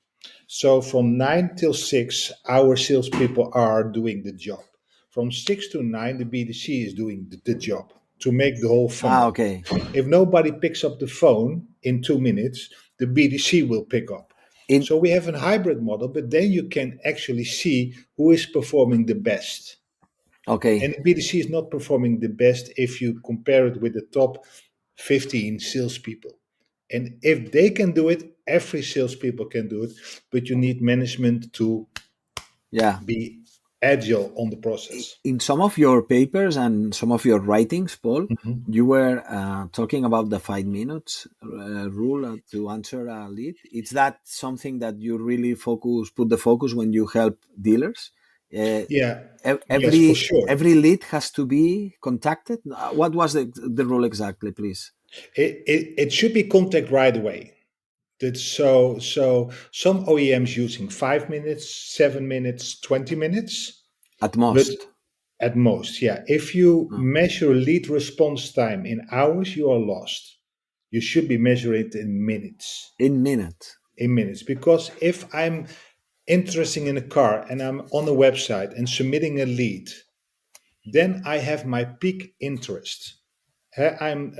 So from 9 till 6, our salespeople are doing the job. From 6 to 9, the BDC is doing the job to make the whole funnel. Okay. If nobody picks up the phone in 2 minutes, the BDC will pick up. So we have a hybrid model, but then you can actually see who is performing the best. Okay. And the BDC is not performing the best if you compare it with the top 15 salespeople. And if they can do it, every salespeople can do it, but you need management to Yeah. be agile on the process. In some of your papers and some of your writings, Paul, you were talking about the 5 minutes rule to answer a lead. Is that something that you really put the focus when you help dealers? Yes, for Every sure. lead has to be contacted. What was the rule exactly, please? It should be contact right away. So some OEMs using 5 minutes, 7 minutes, 20 minutes. At most. But at most, yeah. If you measure lead response time in hours, you are lost. You should be measuring it in minutes. In minutes. In minutes. Because if I'm interested in a car and I'm on a website and submitting a lead, then I have my peak interest. I'm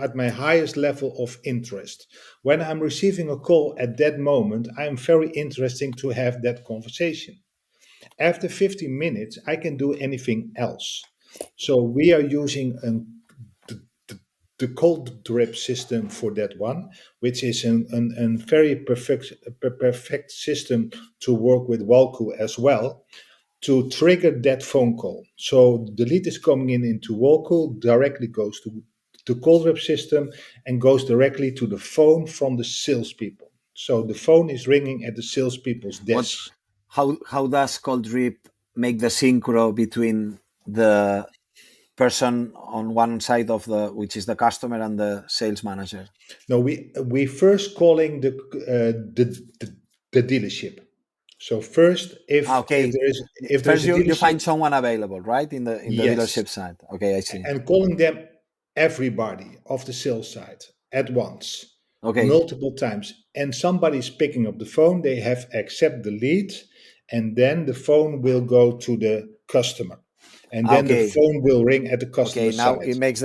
at my highest level of interest. When I'm receiving a call at that moment, I'm very interesting to have that conversation. After 15 minutes, I can do anything else. So we are using the cold drip system for that one, which is a very perfect system to work with Walcu as well, to trigger that phone call. So the lead is coming into Walcu, directly goes to the cold drip system and goes directly to the phone from the salespeople. So the phone is ringing at the salespeople's desk. How does cold drip make the synchro between the person on one side of which is the customer and the sales manager? No, we first calling the dealership. So first, if first you find someone available, right, in the dealership side. Okay, I see. And calling them everybody of the sales side at once, multiple times, and somebody's picking up the phone. They have accept the lead, and then the phone will go to the customer, and then the phone will ring at the customer side. Now it makes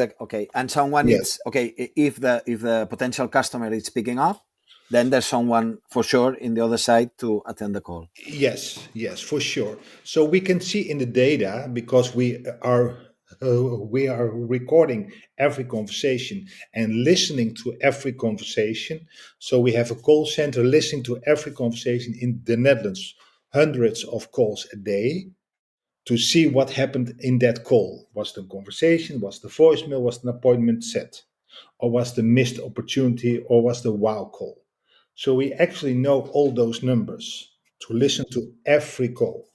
and someone is if the potential customer is picking up, then there's someone for sure in the other side to attend the call. Yes, for sure. So we can see in the data, because we are recording every conversation and listening to every conversation. So we have a call center listening to every conversation in the Netherlands, hundreds of calls a day, to see what happened in that call. Was the conversation, was the voicemail, was an appointment set, or was the missed opportunity, or was the wow call? So we actually know all those numbers to listen to every call.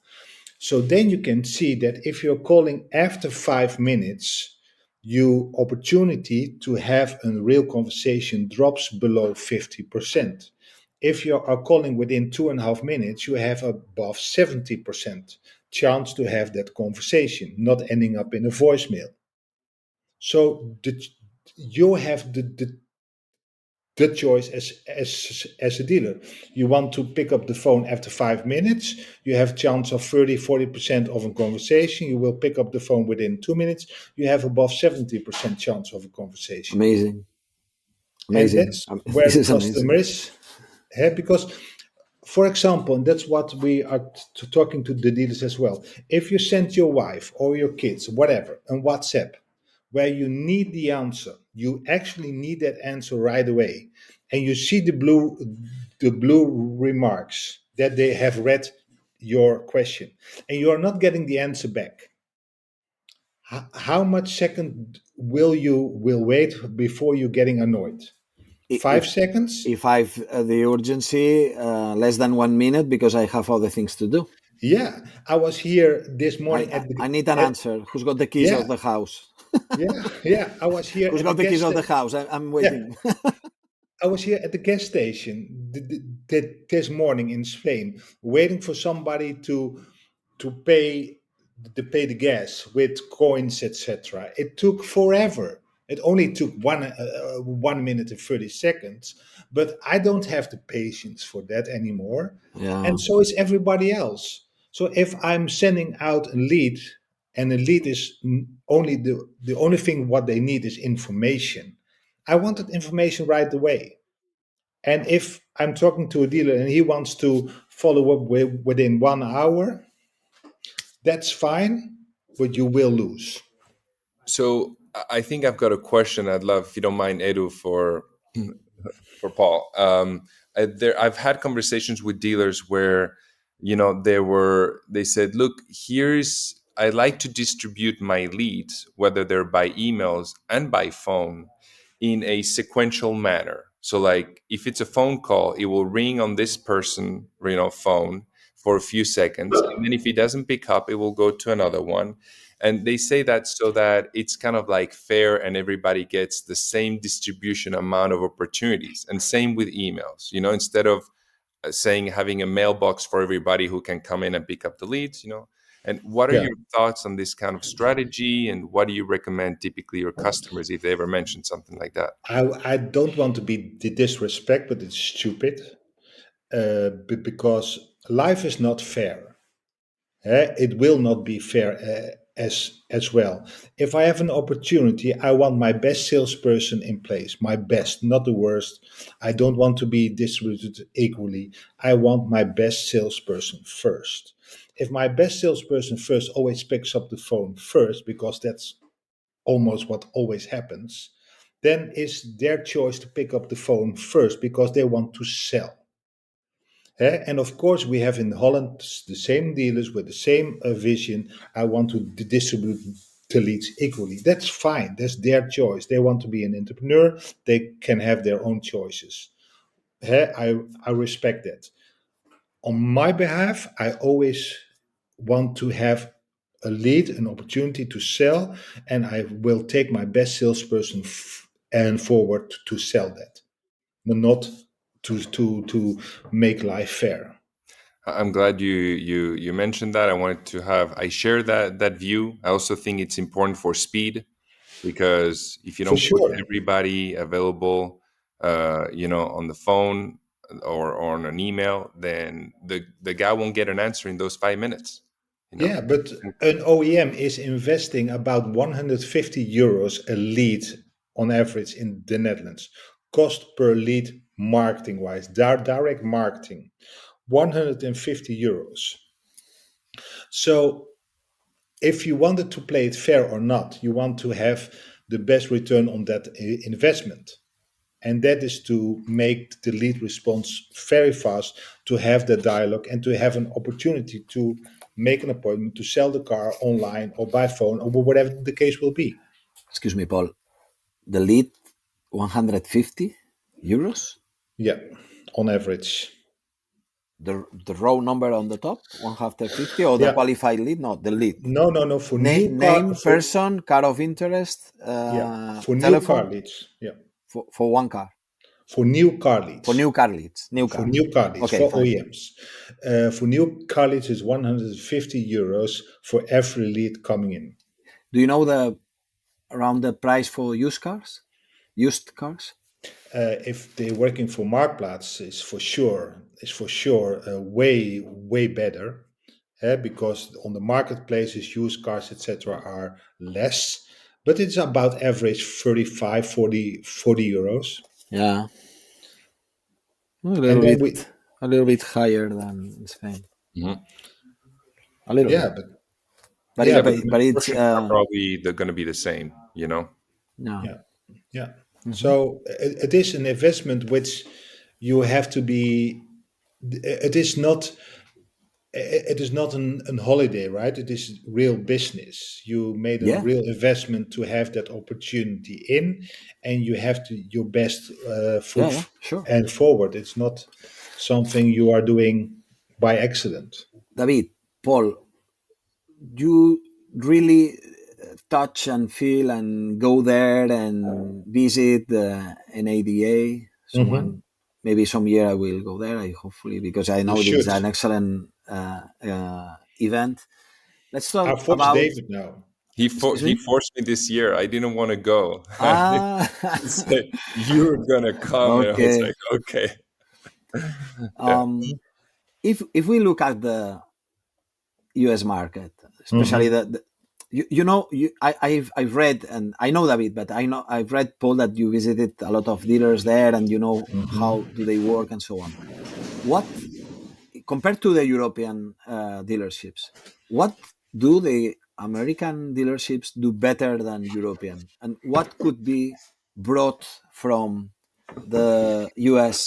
So then you can see that if you're calling after 5 minutes, your opportunity to have a real conversation drops below 50%. If you are calling within 2.5 minutes, you have above 70% chance to have that conversation, not ending up in a voicemail. So you have the choice as a dealer. You want to pick up the phone after 5 minutes, you have a chance of 30-40% of a conversation. You will pick up the phone within 2 minutes, you have above 70% chance of a conversation. Amazing. And that's where the customer is. Because, for example, and that's what we are talking to the dealers as well. If you send your wife or your kids, whatever, on WhatsApp, where you need the answer, you actually need that answer right away, and you see the blue remarks that they have read your question, and you are not getting the answer back. How much second will wait before you're getting annoyed? 5 seconds? If I've the urgency, less than 1 minute, because I have other things to do. Yeah, I was here this morning I need an answer. Who's got the keys of the house? I was here. Who's got the keys of the house? I'm waiting. Yeah. I was here at the gas station this morning in Spain, waiting for somebody to pay the gas with coins, etc. It took forever. It only took 1 minute and 30 seconds, but I don't have the patience for that anymore. Yeah. And so is everybody else. So if I'm sending out a lead, and the lead is only the only thing what they need is information, I want that information right away. And if I'm talking to a dealer and he wants to follow up within 1 hour, that's fine, but you will lose. So I think I've got a question I'd love, if you don't mind, Edu, for Paul. I've had conversations with dealers where they said, look, I'd like to distribute my leads, whether they're by emails and by phone, in a sequential manner. So like if it's a phone call, it will ring on this person, phone for a few seconds. And then if he doesn't pick up, it will go to another one. And they say that so that it's kind of like fair and everybody gets the same distribution amount of opportunities. And same with emails, instead of having a mailbox for everybody who can come in and pick up the leads. And what are Yeah. your thoughts on this kind of strategy, and what do you recommend typically your customers if they ever mention something like that? I don't want to be disrespect, but it's stupid because life is not fair. It will not be fair as well. If I have an opportunity, I want my best salesperson in place, my best, not the worst. I don't want to be distributed equally. I want my best salesperson first. If my best salesperson first always picks up the phone first, because that's almost what always happens, then it's their choice to pick up the phone first because they want to sell. And of course, we have in Holland the same dealers with the same vision. I want to distribute the leads equally. That's fine. That's their choice. They want to be an entrepreneur. They can have their own choices. I respect that. On my behalf, I always want to have a lead, an opportunity to sell, and I will take my best salesperson and forward to sell that, but not to make life fair. I'm glad you mentioned that. I share that view. I also think it's important for speed, because if you For don't put sure. everybody available, on the phone or on an email, then the guy won't get an answer in those 5 minutes. Yeah, but an OEM is investing about 150 euros a lead on average in the Netherlands. Cost per lead marketing wise, direct marketing, 150 euros. So if you wanted to play it fair or not, you want to have the best return on that investment. And that is to make the lead response very fast, to have the dialogue, and to have an opportunity to make an appointment to sell the car online or by phone or whatever the case will be. Excuse me, Paul. The lead, 150 euros? Yeah, on average. The raw number on the top, 150, or the Yeah. qualified lead? No, the lead. No. For new Name, car, person, car of interest, yeah, for new car telephone, leads. Yeah, for one car. for new car leads. For new car leads. For new car leads, Okay, for fine. OEMs. For new car leads is 150 euros for every lead coming in. Do you know around the price for used cars? Used cars? If they're working for Marktplaats, it's for sure way better, because on the marketplaces, used cars, etc., are less, but it's about average 35, 40 euros. Yeah. A And then we, little bit higher than in Spain. Mhm. A little yeah, bit. but Yeah, yeah, but but It's are probably they're going to be the same. no. yeah. So it is an investment which you have to be. It is not. It is not an holiday, right? It is real business. You made a Yeah. real investment to have that opportunity in, and you have to your best foot Yeah, sure. and forward. It's not something you are doing by accident. David, Paul, you really touch and feel and go there and visit an ADA. Mm-hmm. Maybe some year I will go there, hopefully, because I You know this is should. an excellent event. Let's talk I've watched about. David now. Excuse He me? forced me this year. I didn't want to go. Ah, He said, "You're gonna come," and I was okay. like, "Okay." Yeah. If we look at the US market, especially Mm-hmm. I've read, and I know David, but I've read, Paul, that you visited a lot of dealers there, and you know how Mm-hmm. do they work and so on. What, compared to the European dealerships, what do the American dealerships do better than European, and what could be brought from the US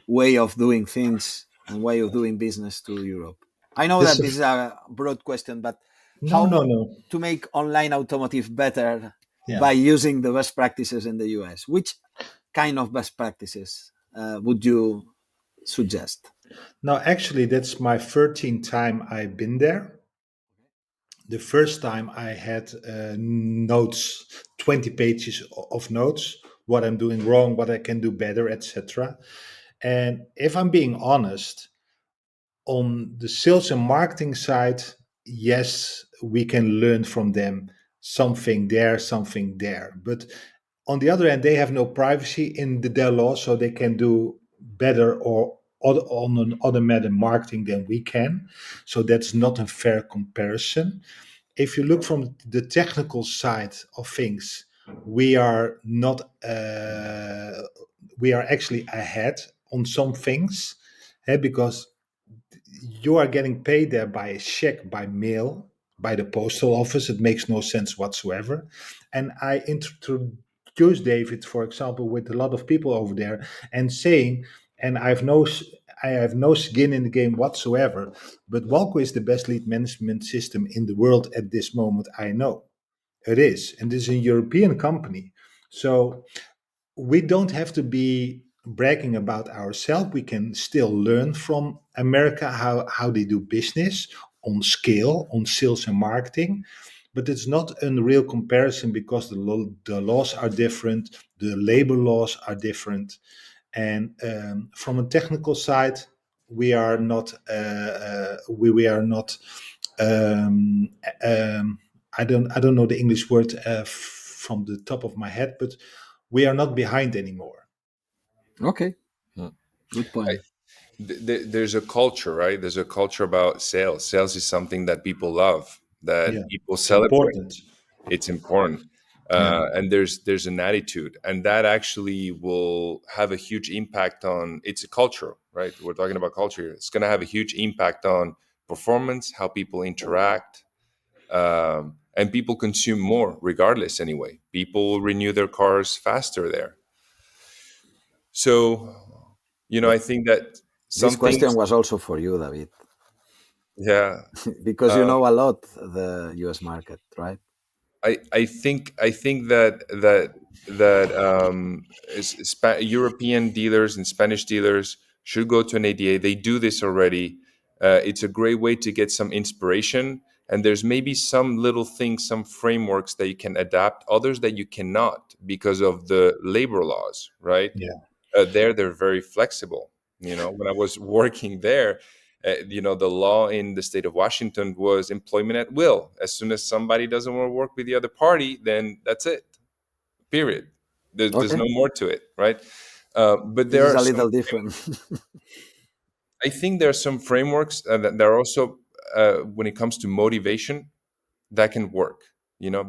way of doing things and way of doing business to Europe? I know This that this is a broad question, but no, how no, no. to make online automotive better Yeah. by using the best practices in the US? Which kind of best practices would you suggest? No, actually, that's my 13th time I've been there. The first time I had notes, 20 pages of notes, what I'm doing wrong, what I can do better, etc. And if I'm being honest, on the sales and marketing side, yes, we can learn from them something there, something there. But on the other hand, they have no privacy in their law, so they can do better or on an automated marketing than we can. So that's not a fair comparison. If you look from the technical side of things, we are not, we are actually ahead on some things, because you are getting paid there by a check, by mail, by the postal office. It makes no sense whatsoever. And I introduced David, for example, with a lot of people over there, and saying, and I have no skin in the game whatsoever, but Walco is the best lead management system in the world at this moment. I know it is, and this is a European company, so we don't have to be bragging about ourselves. We can still learn from America how they do business on scale, on sales and marketing. But it's not a real comparison because the laws are different, the labor laws are different. And from a technical side, we are not, we are not, um, um, I don't know the English word from the top of my head, but we are not behind anymore. Okay, Hmm. good point. There's a culture, right? There's a culture about sales. Sales is something that people love, Yeah, that people it's celebrate. important. It's important. Yeah, And there's an attitude, and that actually will have a huge impact on. It's a culture, right? We're talking about culture. It's going to have a huge impact on performance, how people interact, and people consume more, regardless. Anyway, people renew their cars faster there. So, I think that This some question things, was also for you, David, yeah. because you Um, know a lot the US market, right? I think that European dealers and Spanish dealers should go to an ADA. They do this already. It's a great way to get some inspiration. And there's maybe some little things, some frameworks that you can adapt, others that you cannot because of the labor laws, right? yeah. They're very flexible. When I was working there, the law in the state of Washington was employment at will. As soon as somebody doesn't want to work with the other party, then that's it. Period. There's Okay, no more to it, right? But this there is are a some. little different. I think there are some frameworks that are also, when it comes to motivation, that can work.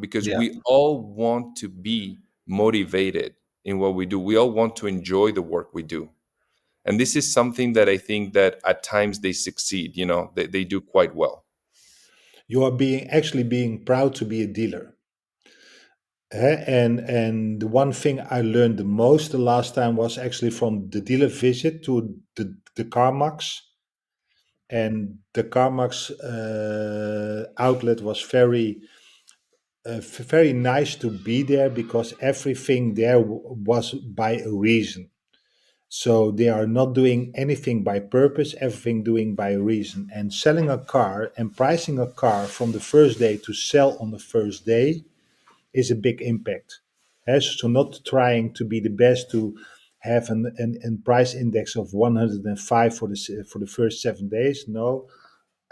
Because Yeah. we all want to be motivated in what we do. We all want to enjoy the work we do. And this is something that I think that at times they succeed. They do quite well. You are being proud to be a dealer. And the one thing I learned the most the last time was actually from the dealer visit to the CarMax. And the CarMax outlet was very nice to be there because everything there was by a reason. So they are not doing anything by purpose, everything doing by reason. And selling a car and pricing a car from the first day to sell on the first day is a big impact. So not trying to be the best to have an price index of 105 for the first 7 days. No,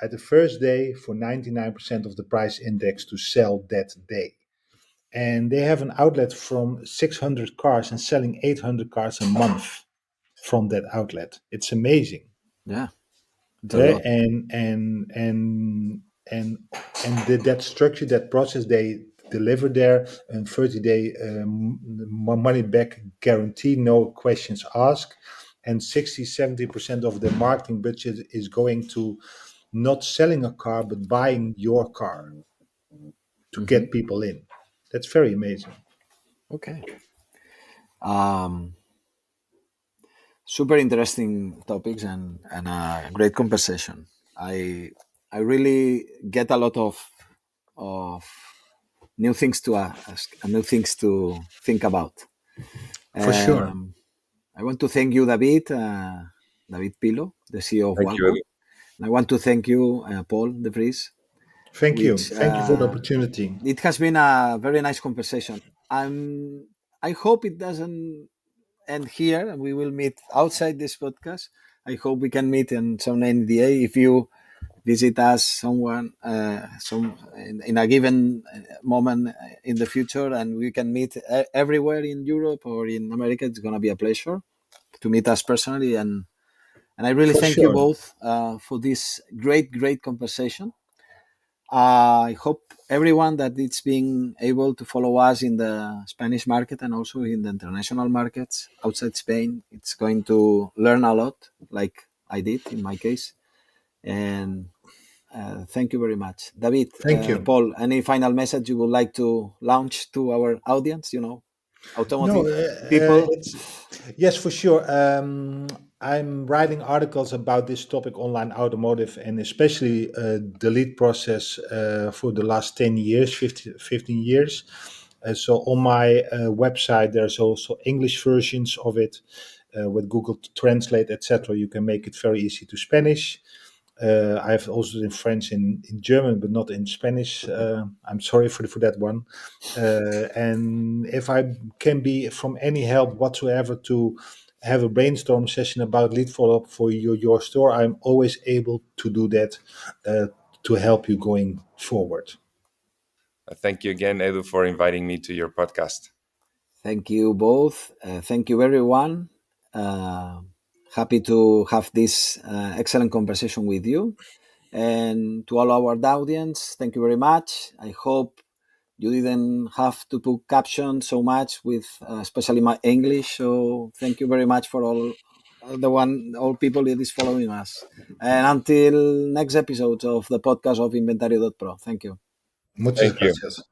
at the first day for 99% of the price index to sell that day. And they have an outlet from 600 cars and selling 800 cars a month from that outlet. It's amazing. Yeah, it's a Eh, lot. and that structure, that process they deliver there, and 30-day money back guarantee, no questions asked, and 60-70% of the marketing budget is going to not selling a car but buying your car to Hmm. get people in. That's very amazing. Okay. Um, Super interesting topics and a great conversation. I I really get a lot of new things to ask and new things to think about. For sure. I want to thank you, David Pilo, the CEO of Thank Walcu. you. I want to thank you, Paul de Vries. Thank you for the opportunity. It has been a very nice conversation. I hope it doesn't end here, and we will meet outside this podcast. I hope we can meet in some NDA if you visit us in a given moment in the future, and we can meet everywhere in Europe or in America. It's going to be a pleasure to meet us personally, and I really thank you both for this great conversation. I hope everyone that it's being able to follow us in the Spanish market and also in the international markets outside Spain, it's going to learn a lot, like I did in my case. And thank you very much. David, thank you. Paul, any final message you would like to launch to our audience, automotive people? Yes, for sure. I'm writing articles about this topic, online automotive, and especially the lead process for the last 10 years, 15 years. So on my website, there's also English versions of it with Google Translate, etc. You can make it very easy to Spanish. I have also in French and in German, but not in Spanish. I'm sorry for that one. And if I can be from any help whatsoever to have a brainstorm session about lead follow-up for your store, I'm always able to do that to help you going forward. Thank you again, Edu, for inviting me to your podcast. Thank you both. Thank you, everyone. Happy to have this excellent conversation with you. And to all our audience, thank you very much. I hope you didn't have to put captions so much with especially my English. So thank you very much for all people that is following us. And until next episode of the podcast of Inventario.pro. Thank you. Muchas gracias.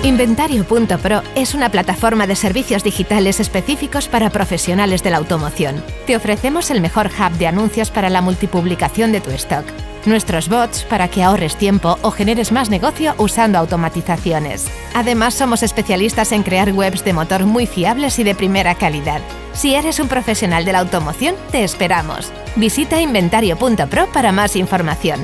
Inventario.pro es una plataforma de servicios digitales específicos para profesionales de la automoción. Te ofrecemos el mejor hub de anuncios para la multipublicación de tu stock, nuestros bots para que ahorres tiempo o generes más negocio usando automatizaciones. Además, somos especialistas en crear webs de motor muy fiables y de primera calidad. Si eres un profesional de la automoción, te esperamos. Visita Inventario.pro para más información.